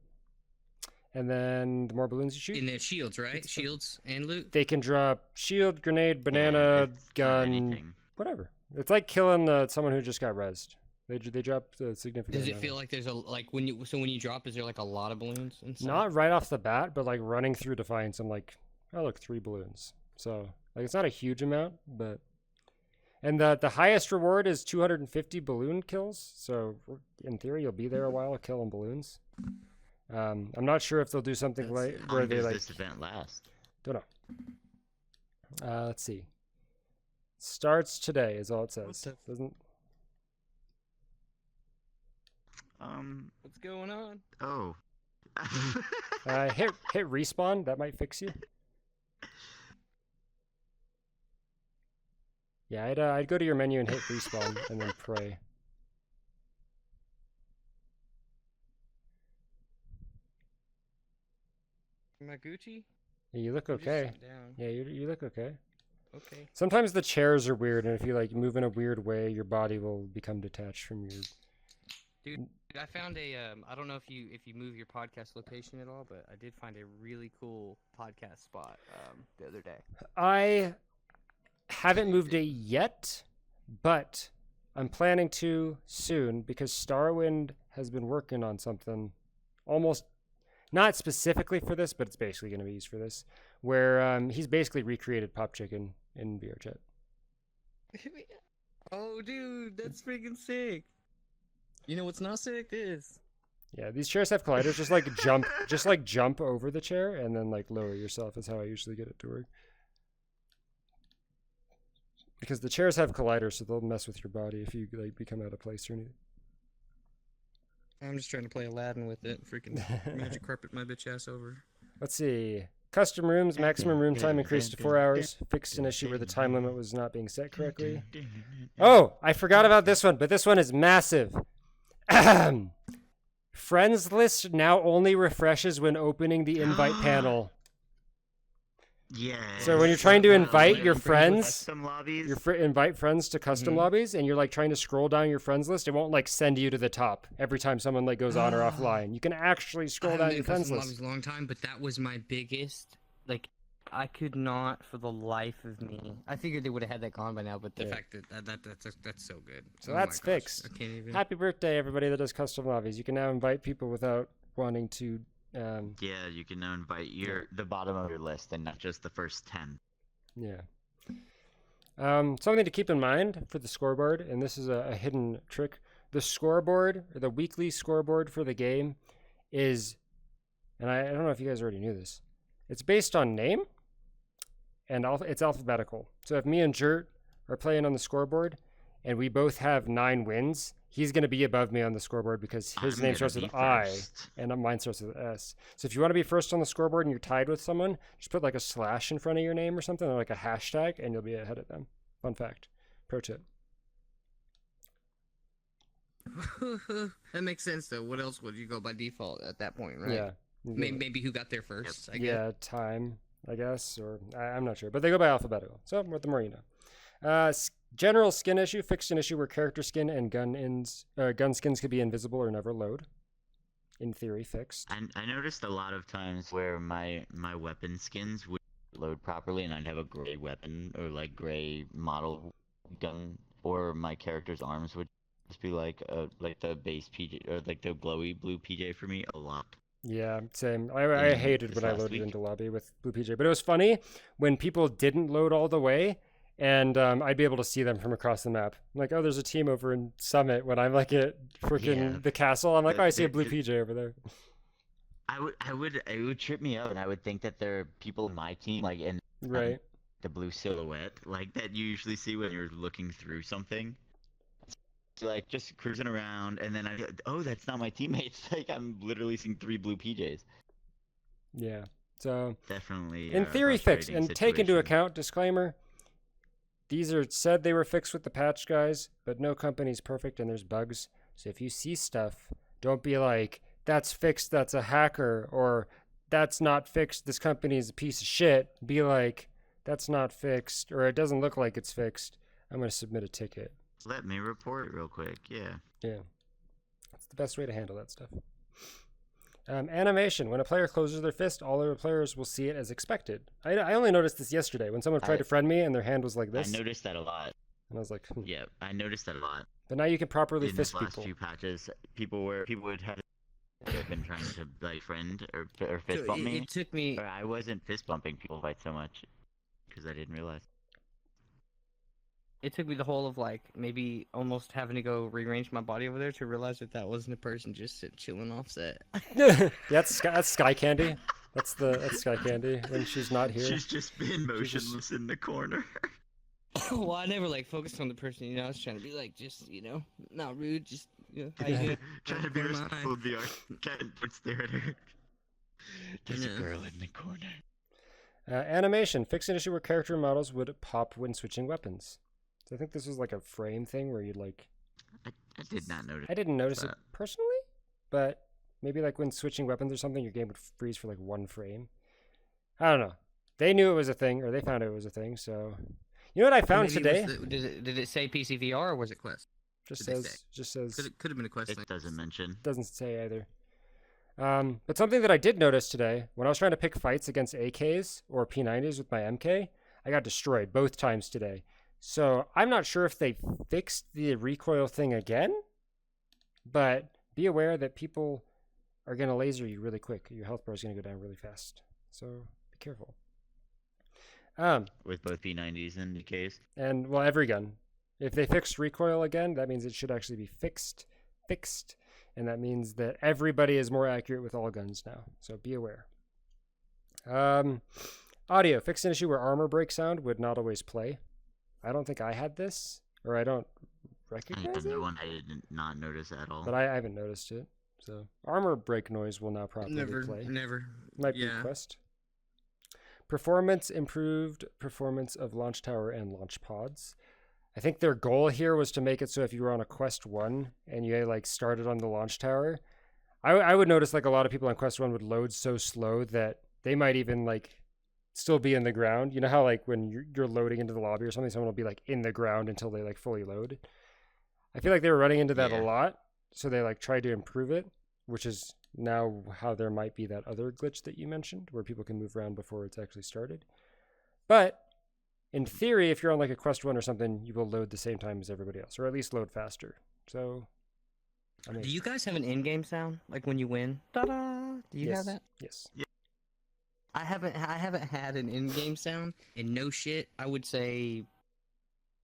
And then the more balloons you shoot, In the shields, right? It's- Shields and loot. they can drop shield, grenade, banana, it's not gun, anything. whatever. It's like killing someone who just got rezzed. They drop a significant. Does it amount. feel like there's when you drop, is there like a lot of balloons inside? Not right off the bat, but like running through Defiance, I'm like, oh look, 3 balloons. So like it's not a huge amount, but and the highest reward is 250 balloon kills. So in theory, you'll be there a while killing balloons. I'm not sure if they'll do something That's- like How where long they does like this event last? don't know. Let's see. Starts today is all it says. the- Doesn't What's going on? Oh. hit respawn. That might fix you. Yeah, I'd go to your menu and hit respawn and then pray. Am I Gucci? Yeah, you look I'm just okay. sitting down. Yeah, you look okay. Okay. Sometimes the chairs are weird, and if you like move in a weird way, your body will become detached from your. Dude, I found I don't know if you move your podcast location at all, but I did find a really cool podcast spot the other day. I haven't moved it yet, but I'm planning to soon because Starwind has been working on something almost not specifically for this, but it's basically going to be used for this, where he's basically recreated Pop Chicken in VRChat. Oh, dude, that's freaking sick. You know what's not sick? This. Yeah, these chairs have colliders. Just like jump over the chair and then like lower yourself is how I usually get it to work. Because the chairs have colliders, so they'll mess with your body if you like become out of place or anything. I'm just trying to play Aladdin with it. Freaking magic carpet my bitch ass over. Let's see. Custom rooms, maximum room time increased to 4 hours. Fixed an issue where the time limit was not being set correctly. Oh, I forgot about this one, but this one is massive. Friends list now only refreshes when opening the invite panel. Yeah. So when you're trying to invite your friends, custom lobbies. invite friends to custom Mhm. lobbies, and you're like trying to scroll down your friends list, it won't like send you to the top every time someone like goes on or offline. You can actually I scroll haven't down been your in friends custom list. lobbies a long time, but that was my biggest. Like, I could not for the life of me. I figured they would have had that gone by now, but the Yeah. fact that's so good. So Oh my that's gosh, fixed. I can't even. Happy birthday, everybody that does custom lobbies. You can now invite people without wanting to. Yeah, you can now invite the bottom of your list and not just the first 10. Yeah. Something to keep in mind for the scoreboard, and this is a hidden trick. The scoreboard, or the weekly scoreboard for the game, is, and I don't know if you guys already knew this, it's based on name, and it's alphabetical. So if me and Jert are playing on the scoreboard, and we both have 9 wins, he's going to be above me on the scoreboard because his I'm name gonna starts be with I, first. and mine starts with S. So if you want to be first on the scoreboard and you're tied with someone, just put like a slash in front of your name or something, or like a hashtag, and you'll be ahead of them. Fun fact. Pro tip. That makes sense though. What else would you go by default at that point, right? Yeah. Maybe who got there first. I guess. Yeah, time, I guess, or I'm not sure, but they go by alphabetical. So the more you know. General skin issue, fixed an issue where character skin and gun skins could be invisible or never load. In theory, fixed. I noticed a lot of times where my weapon skins would load properly, and I'd have a gray weapon or like gray model gun, or my character's arms would just be like the base PJ or like the glowy blue PJ for me a lot. Yeah, same. I hated this when I last loaded week. into lobby with Blue PJ, but it was funny when people didn't load all the way, and I'd be able to see them from across the map. I'm like, oh, there's a team over in Summit. When I'm like at freaking Yeah. the castle, I'm like, oh, I see a Blue The- PJ over there. it would trip me out, and I would think that there are people in my team like in Right. the blue silhouette like that you usually see when you're looking through something. So, like just cruising around, and then oh, that's not my teammates. Like I'm literally seeing 3 blue PJs. Yeah. So Definitely. in theory, fixed. frustrating And take into situation. account, disclaimer, these are said they were fixed with the patch, guys, but no company's perfect and there's bugs. So if you see stuff, don't be like, that's fixed, that's a hacker, or that's not fixed, this company's a piece of shit. Be like, that's not fixed, or it doesn't look like it's fixed. I'm going to submit a ticket. Let me report it real quick. Yeah. Yeah. That's the best way to handle that stuff. Animation. When a player closes their fist, all other players will see it as expected. I only noticed this yesterday when someone tried to friend me and their hand was like this. I noticed that a lot. And I was like, Yeah, I noticed that a lot. But now you can properly In fist this last people. few patches, people would have been trying to like friend or fist bump me. It took me. But I wasn't fist bumping people quite so much because I didn't realize. It took me the whole of like maybe almost having to go rearrange my body over there to realize that wasn't a person just chilling offset. Yeah, that's Sky Candy. That's Sky Candy when she's not here. She's just been motionless in the corner. Well, I never like focused on the person. You know, I was trying to be like just not rude, just how you doing? Trying to be Corner of my respectful eye. of the art. Don't stare at her. There's a Yeah. girl in the corner. Animation. Fix an issue where character models would pop when switching weapons. So I think this was like a frame thing where you'd like. I did not notice. I didn't notice it that. personally, but maybe like when switching weapons or something, your game would freeze for like 1 frame. I don't know. They knew it was a thing, or they found it was a thing. So, you know what I found Maybe today? Did it say PCVR or was it Quest? Just did they says Could have been a Quest. It thing. doesn't mention. doesn't say either. But something that I did notice today, when I was trying to pick fights against AKs or P90s with my MK, I got destroyed both times today. So I'm not sure if they fixed the recoil thing again, but be aware that people are going to laser you really quick. Your health bar is going to go down really fast. So be careful. With both P90s in the case. And well, every gun. If they fixed recoil again, that means it should actually be fixed. And that means that everybody is more accurate with all guns now. So be aware. Audio. Fix an issue where armor break sound would not always play. I don't think I had this, or I don't recognize it. One I did not notice at all. But I haven't noticed it. So armor break noise will now properly play. Never. Might be a quest. Performance. Improved performance of launch tower and launch pods. I think their goal here was to make it so if you were on a Quest 1 and you like started on the launch tower, I would notice like a lot of people on Quest 1 would load so slow that they might even like still be in the ground. You know how like when you're loading into the lobby or something, someone will be like in the ground until they like fully load. I feel like they were running into that a lot, so they like tried to improve it, which is now how there might be that other glitch that you mentioned where people can move around before it's actually started. But in theory, if you're on like a Quest 1 or something, you will load the same time as everybody else, or at least load faster. So, I mean, Do you guys have an in-game sound like when you win? Ta-da! Do you have that? Yes. I haven't had an in-game sound, and no shit, I would say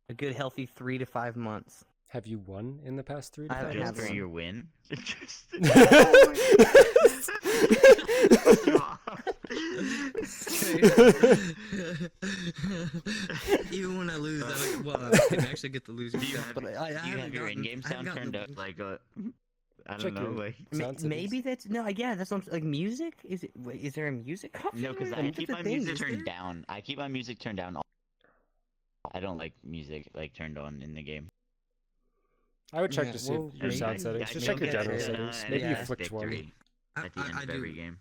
a good healthy 3 to 5 months. Have you won in the past 3 to I 5 haven't Just had for one. your win. Even when I lose, I can actually get the losing Do you stuff, have, but I do you haven't have your gotten- in-game I haven't sound gotten turned the- up? Like, I Check don't know, your like. sound Maybe settings. that's no, yeah, that's what I'm, like music. Is it? Wait, is there a music option? No, because I I mean, keep that's my the thing, music is turned there? down. I keep my music turned down. I don't like music like turned on in the game. I would check Yeah, to see well, your sound maybe- settings. I Just know check your maybe general that's it. settings. Maybe you Yeah. flicked one. Victory at the end of every game.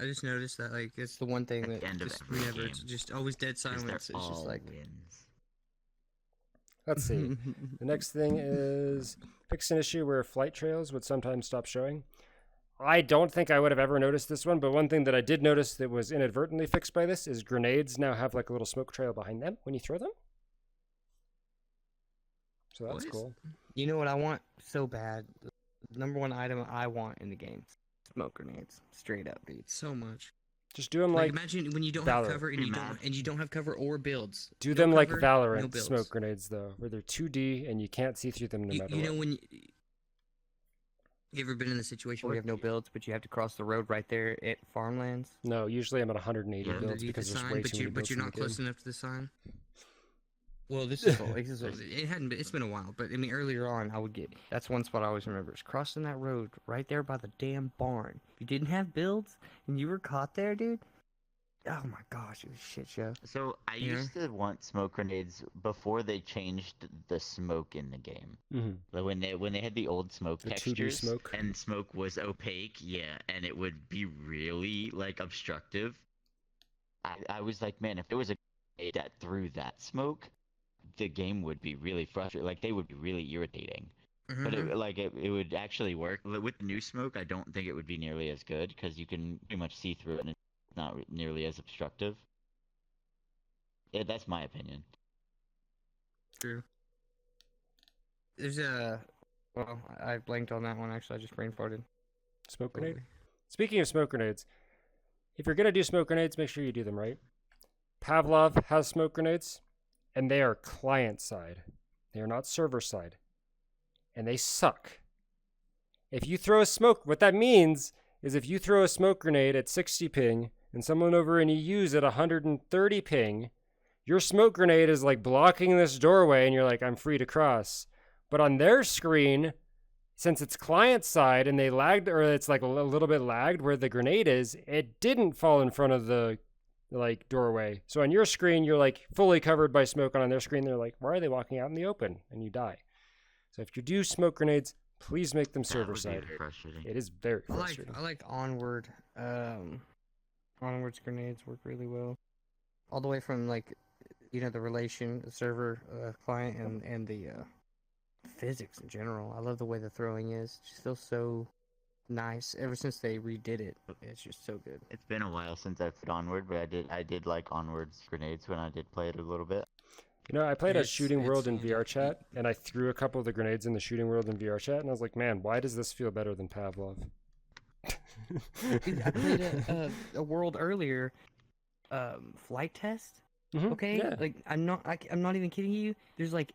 I just noticed that like it's the one thing At that the end of just every whenever it's game. just always dead 'Cause they're silence. It's just all like wins. Let's see. The next thing is fix an issue where flight trails would sometimes stop showing. I don't think I would have ever noticed this one, but one thing that I did notice that was inadvertently fixed by this is grenades now have like a little smoke trail behind them when you throw them. So that's What? cool. You know what I want so bad? The number one item I want in the game: smoke grenades. Straight up, dude. So much. Just do them Like, like imagine when you don't Valorant. have cover and Pretty you mad. don't have cover or builds. do No them like cover, Valorant no builds. smoke grenades though, where they're 2D and you can't see through them no matter You know what. when you ever been in a situation where you have no builds, but you have to cross the road right there at farmlands? No, usually I'm at 180 Yeah. builds Underneath because the there's sign, way but too many builds you're in not the game. close enough to the sign. Well, this is it hadn't been. It's been a while, but I mean, earlier on, I would get. That's one spot I always remember is crossing that road right there by the damn barn. If you didn't have builds and you were caught there, dude. Oh my gosh, it was a shit show. So I Yeah. used to want smoke grenades before they changed the smoke in the game. Mm-hmm. Like when they had the old smoke The 2D textures smoke. and smoke was opaque, yeah, and it would be really like obstructive. I was like, man, if there was a grenade that threw that smoke, the game would be really frustrating. Like they would be really irritating. But it would actually work. With the new smoke, I don't think it would be nearly as good because you can pretty much see through it and it's not nearly as obstructive. Yeah, that's my opinion. True. There's a. Well, I blanked on that one. Actually, I just brain farted. Smoke grenade? Speaking of smoke grenades, if you're going to do smoke grenades, make sure you do them right. Pavlov has smoke grenades, and they are client side. They are not server side. And they suck. If you throw a smoke, what that means is if you throw a smoke grenade at 60 ping and someone over in EU's at 130 ping, your smoke grenade is like blocking this doorway and you're like, I'm free to cross. But on their screen, since it's client side and they lagged, or it's like a little bit lagged where the grenade is, it didn't fall in front of the like doorway. So on your screen, you're like fully covered by smoke, and on their screen, they're like, why are they walking out in the open? And you die. So if you do smoke grenades, please make them That server would be side. very frustrating. It is very frustrating. I like Onward. Onward's grenades work really well. All the way from like, the relation, the server, client, and the physics in general. I love the way the throwing is. It just feels so nice. Ever since they redid it, it's just so good. It's been a while since I've played Onward, but I did like Onward's grenades when I did play it a little bit. I played a It's- shooting world in it's- VR chat, and I threw a couple of the grenades in the shooting world in VR chat, and I was like, man, why does this feel better than Pavlov? Dude, I played a world earlier, flight test. Mhm, Okay, yeah. like I'm not even kidding you. There's like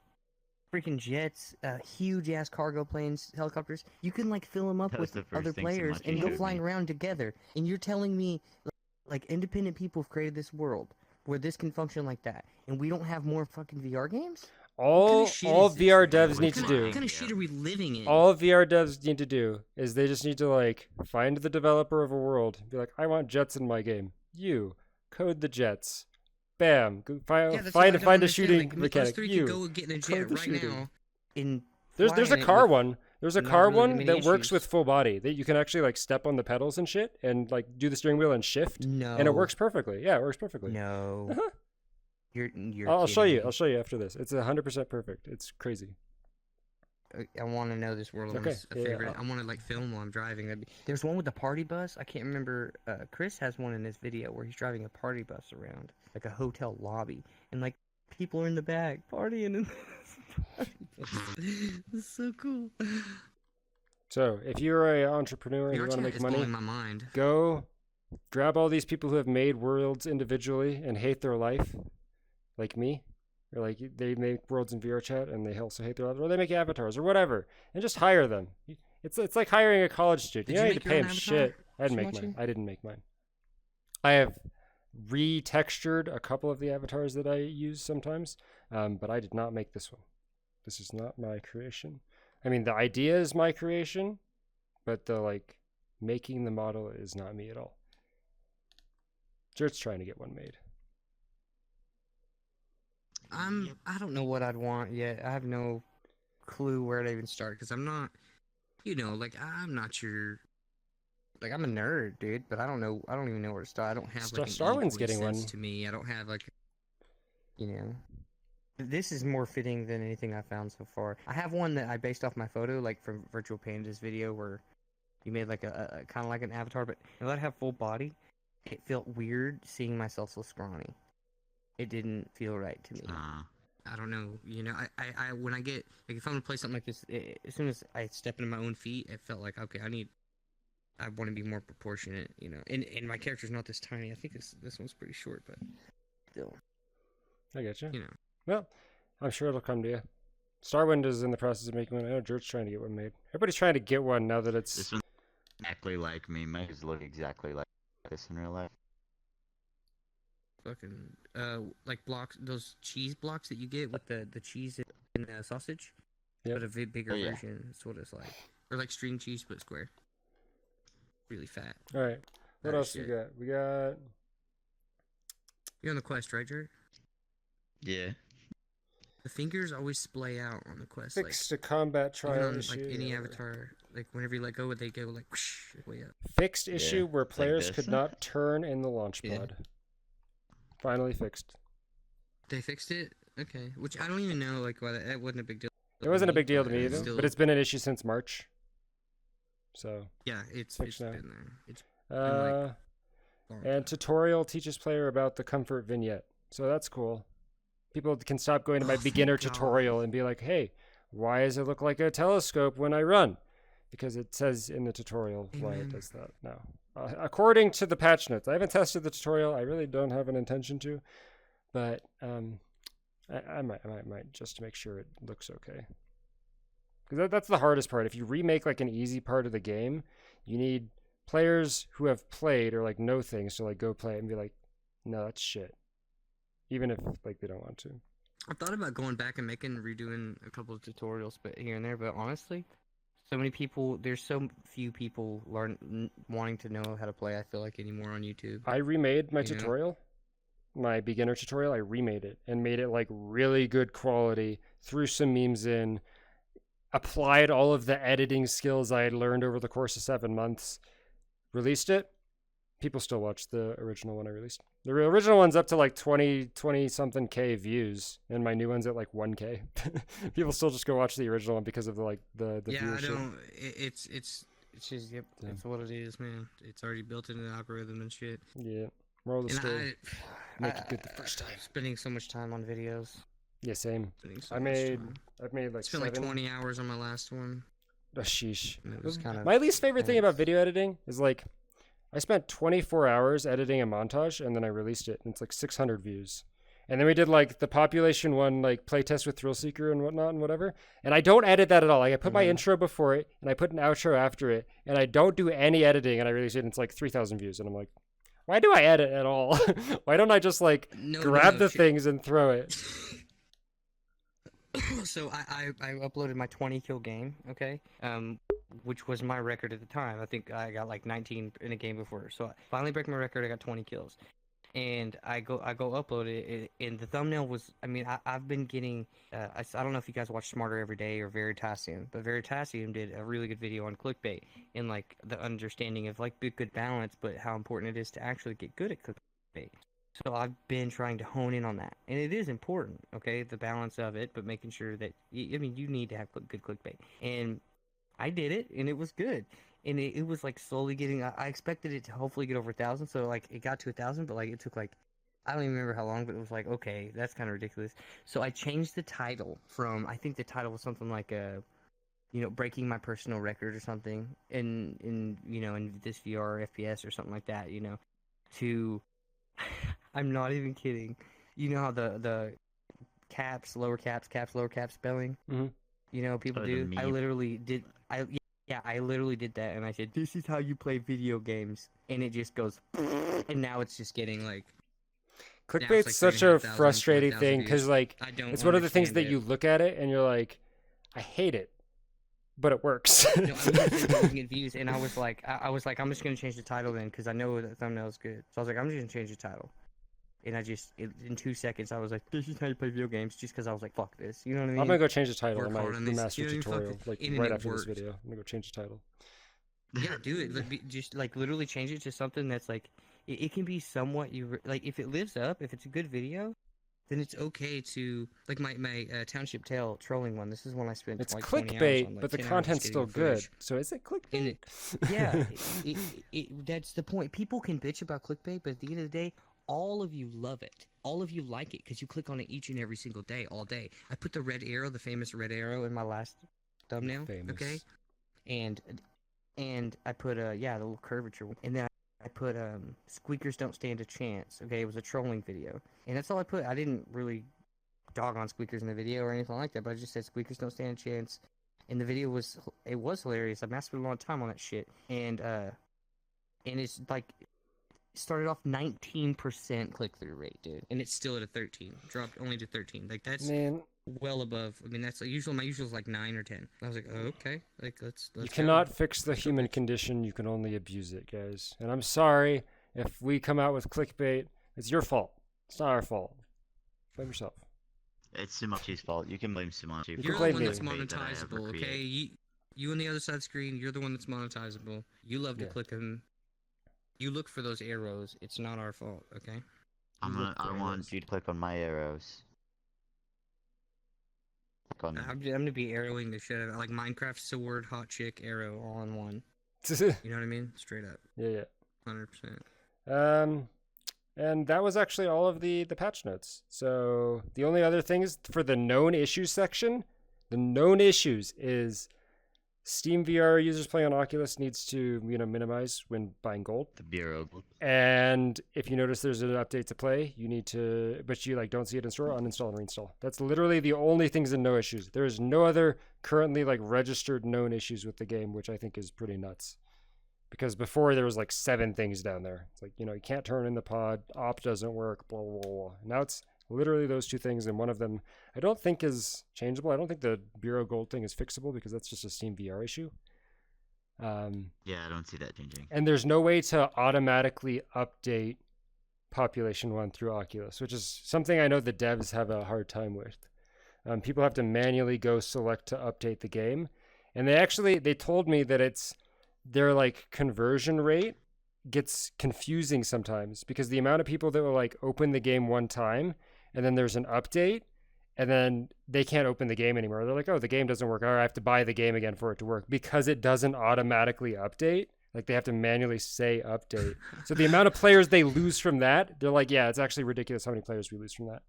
freaking jets, huge ass cargo planes, helicopters. You can like fill them up That was with the first other thing players Sumatchi and go showed flying me. around together. And you're telling me, like independent people have created this world where this can function like that, and we don't have more fucking VR games? All VR devs need to do. What kind of shit are we living in? All VR devs need to do is they just need to like find the developer of a world, be like, I want jets in my game. You code the jets. bam. Go Yeah, that's what I don't find a understand. shooting Like, us mechanic. three You. could go get in a Find jet the right shooting. now and There's fly a in it car with one. There's a not car really one many that works with issues. full body. That you can actually like step on the pedals and shit, and like do the steering wheel and shift, and it No. works perfectly. Yeah, it works perfectly. No. Uh-huh. You're I'll show kidding you. me. I'll show you after this. It's 100% perfect. It's crazy. I want to know this world. Okay, A yeah, favorite. I want to like film while I'm driving. There's one with the party bus. I can't remember. Chris has one in this video where he's driving a party bus around like a hotel lobby, and like people are in the back partying. And it's so cool. So if you're an entrepreneur and you want to VRChat make is money, blowing my mind. go grab all these people who have made worlds individually and hate their life, like me, or like they make worlds in VRChat and they also hate their life, or they make avatars or whatever, and just hire them. It's like hiring a college student. Did You don't you need to make your pay own them avatar, shit. I didn't make mine. Sumatchi? I didn't make mine. I have retextured a couple of the avatars that I use sometimes, but I did not make this one. This is not my creation. I mean, the idea is my creation, but the like making the model is not me at all. Jert's trying to get one made. I don't know what I'd want yet. I have no clue where to even start because I'm not, like I'm not your, like I'm a nerd, dude. But I don't know. I don't even know where to start. I don't have like an Starwin's equal getting sense one. to me. I don't have like, This is more fitting than anything I've found so far. I have one that I based off my photo, like from Virtual Panda's video, where you made like a kind of like an avatar, but without have full body, it felt weird seeing myself so scrawny. It didn't feel right to me. I don't know. I when I get like if I'm gonna play something like this, as soon as I step into my own feet, it felt like okay, I want to be more proportionate, And my character's not this tiny. I think this one's pretty short, but still. I get you. Well, I'm sure it'll come to you. Starwind is in the process of making one. I know Jert's trying to get one made. Everybody's trying to get one now that it's. This one's exactly like me. Mine look exactly like this in real life. Fucking like blocks, those cheese blocks that you get with the cheese and the sausage, Yep. but a bigger Oh, yeah. version. That's what it's like, or like string cheese but square, really fat. All right. What That else shit. we got? We got. You're on the quest, right, Jared? Yeah. The fingers always splay out on the quest, Fixed a combat like even trial on issue. like any yeah. avatar. Like whenever you let go, they go like whoosh, way up. Fixed issue where like players this. could not turn in the launch Yeah. pod. Finally fixed. They fixed it. Okay, which I don't even know like why that wasn't a big deal. It wasn't a me, big deal to but me it's either, still- but it's been an issue since March. So, yeah, it's fixed now. been there. It's uh, long and time. tutorial teaches player about the comfort vignette. So that's cool. People can stop going to my Oh, thank beginner God. tutorial and be like, hey, why does it look like a telescope when I run? Because it says in the tutorial why it Amen. does that now. According to the patch notes. I haven't tested the tutorial. I really don't have an intention to. But I might just to make sure it looks okay. Because that's the hardest part. If you remake like an easy part of the game, you need players who have played or like know things to like go play it and be like, no, that's shit. Even if like they don't want to. I thought about going back and redoing a couple of tutorials, but here and there. But honestly, so many people. There's so few people wanting to know how to play. I feel like anymore on YouTube. I remade my You know? tutorial, my beginner tutorial. I remade it and made it like really good quality. Threw some memes in, applied all of the editing skills I had learned over the course of 7 months. Released it. People still watch the original one I released. The original one's up to like 20 something K views, and my new one's at like 1K. People still just go watch the original one because of the Yeah, viewership. I don't. It's just yep. Yeah. That's what it is, man. It's already built into the algorithm and shit. Yeah. Moral of the And story. Make it good the first time. Spending so much time on videos. Yeah, same. Spending so I've much made time. like Spent 7. like 20 hours on my last one. Oh, sheesh. And it was kind of My least favorite thing about intense. video editing is like I spent 24 hours editing a montage and then I released it and it's like 600 views. And then we did like the population one, like playtest with Thrill Seeker and whatnot and whatever. And I don't edit that at all. Like I put my intro before it and I put an outro after it and I don't do any editing and I release it and it's like 3,000 views. And I'm like, why do I edit at all? Why don't I just like grab the things and throw it? So I uploaded my 20 kill game, okay? Which was my record at the time. I think I got like 19 in a game before. So I finally break my record. I got 20 kills. and I go upload it, and the thumbnail was, I mean, I've been getting, I don't know if you guys watch Smarter Every Day or Veritasium, but Veritasium did a really good video on clickbait and like the understanding of like good balance, but how important it is to actually get good at clickbait. So I've been trying to hone in on that, and it is important, okay, the balance of it, but making sure that, I mean, you need to have good clickbait, and I did it, and it was good. And it was like slowly getting. I expected it to hopefully get over 1,000, so like it got to 1,000, but like it took like, I don't even remember how long, but it was like, okay, that's kind of ridiculous. So I changed the title from, I think the title was something like breaking my personal record or something in this VR FPS or something like that, to I'm not even kidding. You know how the caps, lower caps, lower caps spelling? Mhm. People Oh, the do. I meme. literally did. I literally did that, and I said, "This is how you play video games," and it just goes, and now it's just getting like, now it's Clickbait's like such a 3,500, frustrating 4,000 thing because views. like I don't it's one of the things understand that it. you look at it and you're like, I hate it, but it works. No, I mean, it's doesn't get views, and I was like, I'm just gonna change the title then, because I know the thumbnail is good. So I was like, I'm just gonna change the title, and in 2 seconds, I was like, "This is how you play video games," just because I was like, "Fuck this," you know what I I'm mean? gonna go change the title Work in my hard on this, remaster fuck tutorial, it, like and right it after this worked. video. I'm gonna go change the title. Yeah, do it. Just like literally change it to something that's like it can be somewhat like if it lives up, if it's a good video, then it's okay to like my Township Tale trolling one. This is one I spent It's like 20 hours clickbait, on, like but the 10 hours just content's getting still the good. footage. So is it And clickbait? yeah, that's the point. People can bitch about clickbait, but at the end of the day, all of you love it. All of you like it because you click on it each and every single day, all day. I put the red arrow, the famous red arrow, in my last thumbnail. Okay, Famous. and I put the little curvature one. And then I put squeakers don't stand a chance. Okay, it was a trolling video, and that's all I put. I didn't really dog on squeakers in the video or anything like that, but I just said squeakers don't stand a chance. And the video was hilarious. I spent a lot of time on that shit, and it's like started off 19% click through rate, dude, and it's still at a 13. Dropped only to 13. Like that's Man, well above. I mean, that's like usual. My usual is like 9 or 10. I was like, oh, okay, like let's you go. cannot fix the Let's go, human bitch. condition. You can only abuse it, guys. And I'm sorry if we come out with clickbait. It's your fault. It's not our fault. Blame yourself. It's Sumatchi's fault. You can blame Sumatchi. You for can You're all the blame one the that's me. clickbait that I ever monetizable, create. okay? You on the other side of the screen, you're the one that's monetizable. You love to Yeah. click them. You look for those arrows. It's not our fault, okay? I look for want arrows. you to click on my arrows. Click on. I'm gonna be arrowing the shit out of it. Like Minecraft sword, hot chick, arrow, all in one. yeah, You know what I mean? Straight up, yeah. 100%. And that was actually all of the patch notes. So the only other thing is for the known issues section. The known issues is Steam VR users playing on Oculus needs to minimize when buying gold. The Bureau. And if you notice there's an update to play, you need to, but you don't see it in store, uninstall and reinstall. That's literally the only things in no issues. There is no other currently registered known issues with the game, which I think is pretty nuts. Because before there was 7 things down there. It's you can't turn in the pod, op doesn't work, blah, blah, blah. Now it's literally those 2 things, and one of them I don't think is changeable. I don't think the Bureau Gold thing is fixable because that's just a Steam VR issue. Yeah, I don't see that changing. And there's no way to automatically update Population 1 through Oculus, which is something I know the devs have a hard time with. People have to manually go select to update the game. And they told me that their conversion rate gets confusing sometimes because the amount of people that will open the game one time and then there's an update and then they can't open the game anymore. They're like, oh, the game doesn't work. All right, I have to buy the game again for it to work because it doesn't automatically update. They have to manually say update. So the amount of players they lose from that, they're like, yeah, it's actually ridiculous how many players we lose from that.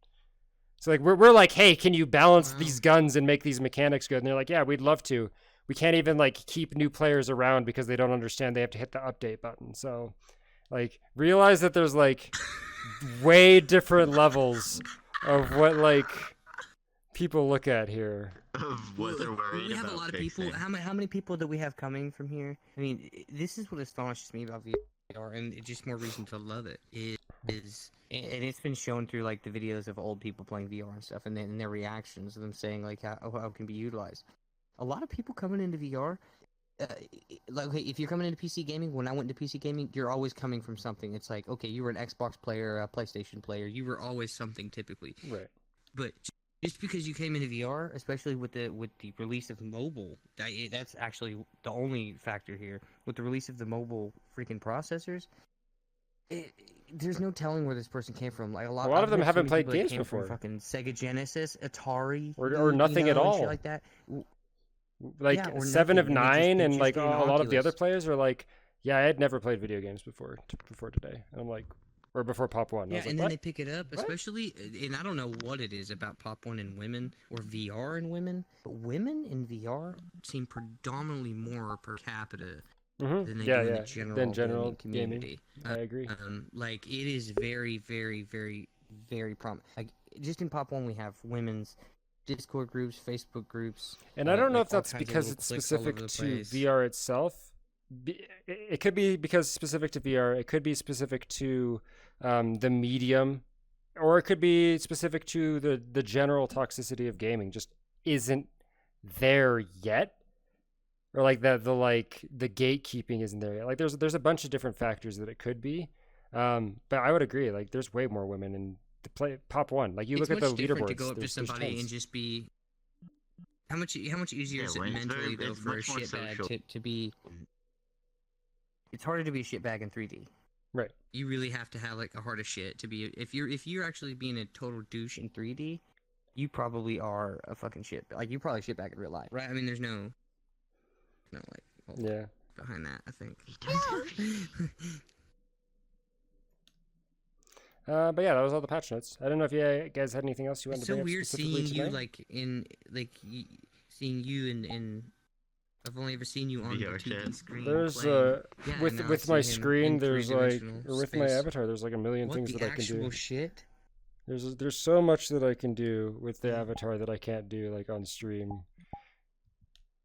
So we're like, hey, can you balance these guns and make these mechanics good? And they're like, yeah, we'd love to. We can't even keep new players around because they don't understand they have to hit the update button. So realize that there's way different levels of what people look at here. Of what they're worried We have about a lot of fixing. people. How many people do we have coming from here? I mean, this is what astonishes me about VR, and it's just more reason to love it. And it's been shown through the videos of old people playing VR and stuff, and then their reactions, them saying how it can be utilized. A lot of people coming into VR, like, okay, if you're coming into PC gaming, when I went into PC gaming, you're always coming from something. It's like, okay, you were an Xbox player, a PlayStation player. You were always something typically. Right. But just because you came into VR, especially with the release of mobile, that's actually the only factor here. With the release of the mobile freaking processors, there's no telling where this person came from. Like A lot I've of them heard so haven't many played people that games came before. from fucking Sega Genesis, Atari, Or nothing at and all. shit like that. Like Yeah, or 7 of nothing, and 9 they and just like get a an lot of the other Oculus. players are like, yeah, I had never played video games before today. And I'm like, or before Pop 1. I Yeah, was like, and then what? they pick it up, What? especially, and I don't know what it is about Pop 1 and women, or VR and women, but women in VR seem predominantly more per capita than they do in the Then general general gaming community. I agree. Like, it is very, very, very, very prominent. Like, just in Pop 1, we have women's Discord groups, Facebook groups, And I don't know like if all that's kinds of because little it's cliques all over specific the to place. VR itself. It could be because specific to VR. It could be specific to the medium, or it could be specific to the general toxicity of gaming. Just isn't there yet, or like the gatekeeping isn't there yet. Like there's a bunch of different factors that it could be. But I would agree. Like there's way more women in the play Pop 1. Like you It's look at the much different leaderboards. to go up to there's somebody and tons. just be. How much easier Yeah, is it when it's mentally though it's for a much more shitbag social. to be? It's harder to be a shitbag in 3D. Right. You really have to have like a heart of shit to be. If you're actually being a total douche in 3D, you probably are a fucking shit. Like you're probably a shitbag in real life, right? I mean, there's no like Yeah. behind that. I think. But yeah, that was all the patch notes. I don't know if you guys had anything else you wanted It's to so bring up weird specifically seeing you tonight? like in seeing you in. I've only ever seen you on the VR 2D chat. screen. There's playing. Yeah, and now I with see my him screen, in there's like, three-dimensional or with my space. avatar, there's like a million What things the that I can do. actual shit? There's so much that I can do with the avatar that I can't do like on stream.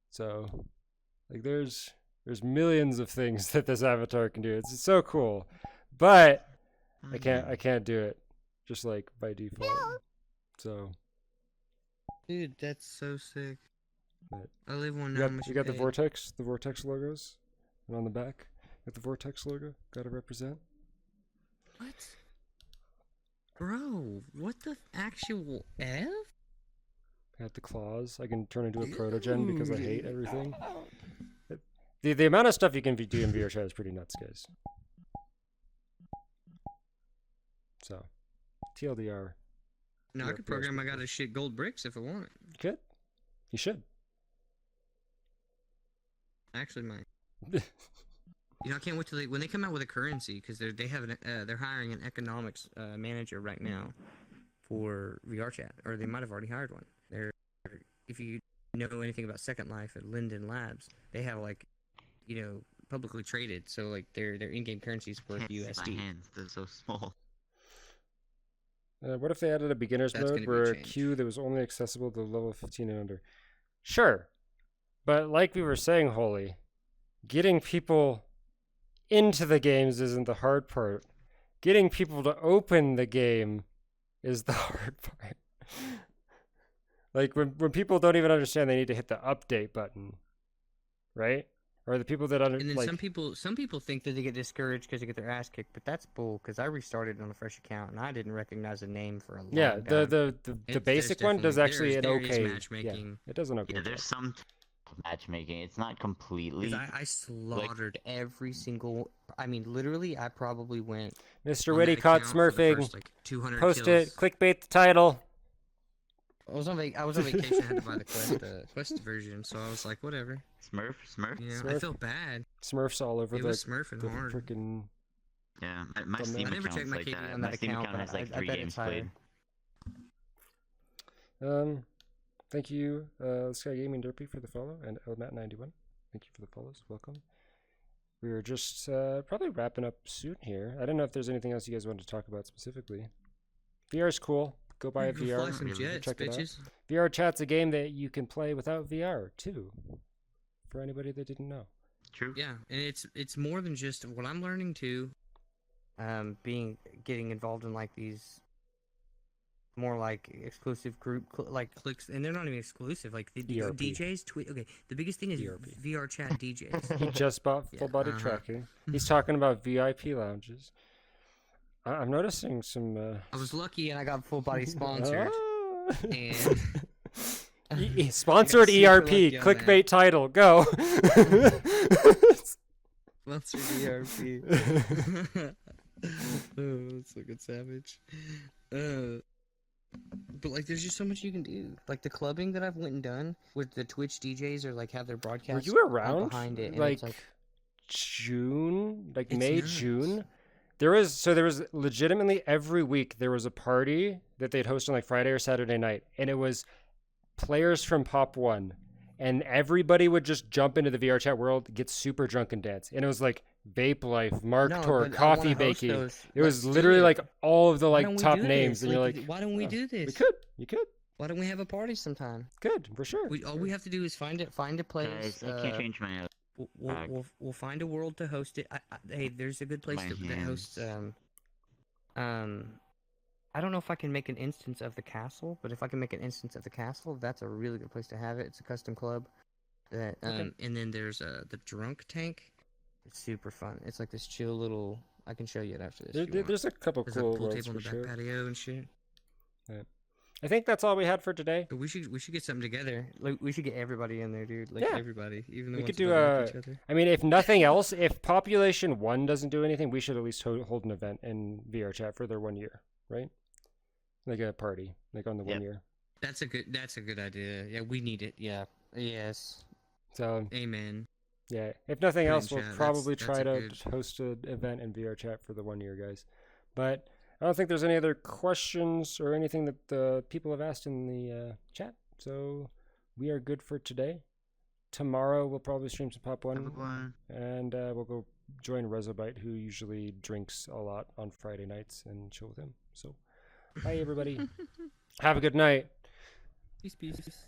So, like there's millions of things that this avatar can do. It's so cool, but I can't do it just like by default. So, Dude, that's so sick. but I live one you now. got, you got the vortex logos, and on the back, got the vortex logo. Got to represent. What? Bro, what the actual F? Got the claws. I can turn into a protogen because I hate everything. The amount of stuff you can do in VR chat is pretty nuts, guys. So, TLDR. No, I could program my guy to shit gold bricks if I want it. You could. You should. Actually, might. You know, I can't wait till when they come out with a currency because they're hiring an economics manager right now for VR chat, or they might have already hired one. If you know anything about Second Life at Linden Labs, they have like, publicly traded, so like their in-game currency is worth USD. My hands, they're so small. What if they added a beginner's That's mode gonna be a where a change. queue that was only accessible to level 15 and under? Sure. But like we were saying, Holy, getting people into the games isn't the hard part. Getting people to open the game is the hard part. Like when people don't even understand they need to hit the update button, right? Or the people that And then some people think that they get discouraged because they get their ass kicked, but that's bull. Because I restarted on a fresh account and I didn't recognize the name for a long time. The basic one does actually an okay. Matchmaking. Yeah, it does an okay. Yeah, there's some matchmaking. It's not completely. I slaughtered every single. I mean, literally, I probably went. Mr. Witty caught smurfing. First, 200 Post kills. it. Clickbait the title. I was on vacation. I had to buy the Quest version, so I was like, whatever. Smurf. Yeah, Smurf. I felt bad. Smurfs all over It was smurfing the hard. freaking. Yeah, my Steam I never account's checked my like KD that. on My that Steam account, account has but like I 3 bet games it's higher. played. Thank you, Sky Gaming Derpy for the follow, and Elmat91. Thank you for the follows. Welcome. We were just probably wrapping up soon here. I don't know if there's anything else you guys wanted to talk about specifically. VR is cool. Go buy a Go VR. fly some jets, check it out. bitches. VR Chat's a game that you can play without VR too. For anybody that didn't know. True. Yeah, and it's more than just what I'm learning too. Getting involved in like these more like exclusive group like clicks, and they're not even exclusive. Like the ERP. DJs tweet. Okay, the biggest thing is ERP. VR chat DJs. He just bought Yeah, full body tracking. He's talking about VIP lounges. I'm noticing some. I was lucky and I got full body sponsored. Ah. And Sponsored super ERP. lucky on that. Clickbait title. Go. Sponsored ERP. Oh, that's like a savage. But like, there's just so much you can do. Like the clubbing that I've went and done with the Twitch DJs, or like have their Were broadcasts you around? behind it, and Like, it's like June, like It's May, nuts. June. There was legitimately every week there was a party that they'd host on like Friday or Saturday night, and it was players from Pop One, and everybody would just jump into the VR chat world, get super drunk and dance, and it was like Vape Life, Mark No, Tor, but I Coffee wanna host Baking. those. It was Let's do literally it. like all of the Why like don't we top do names, this? and you're like, why don't we do this? you could, Why don't we have a party sometime? for sure. All we have to do is find a place. Guys, I can't change my back. We'll find a world to host it. Hey, there's a good place My that hosts. hands. I don't know if I can make an instance of the castle, but if I can make an instance of the castle, that's a really good place to have it. It's a custom club. That Okay. and then there's the drunk tank. It's super fun. It's like this chill little. I can show you it after this. if you want. There's a couple There's a cool pool worlds table in for the back sure. patio and shit. I think that's all we had for today. But we should get something together. Like we should get everybody in there, dude. Like Yeah. everybody, even the We ones could that do don't like each other. I mean, if nothing else, if Population 1 doesn't do anything, we should at least hold an event in VR chat for their 1 year, right? Like a party, like on the 1 Yep. year. That's a good idea. Yeah, we need it. Yeah. Yes. So, Amen. yeah, if nothing Put in else, we'll chat. probably That's try a to good- host an event in VR chat for the 1 year, guys. But I don't think there's any other questions or anything that the people have asked in the chat. So we are good for today. Tomorrow we'll probably stream some Pop 1. Have a good one. And we'll go join Rezobite, who usually drinks a lot on Friday nights, and chill with him. So, bye, everybody. Have a good night. Peace.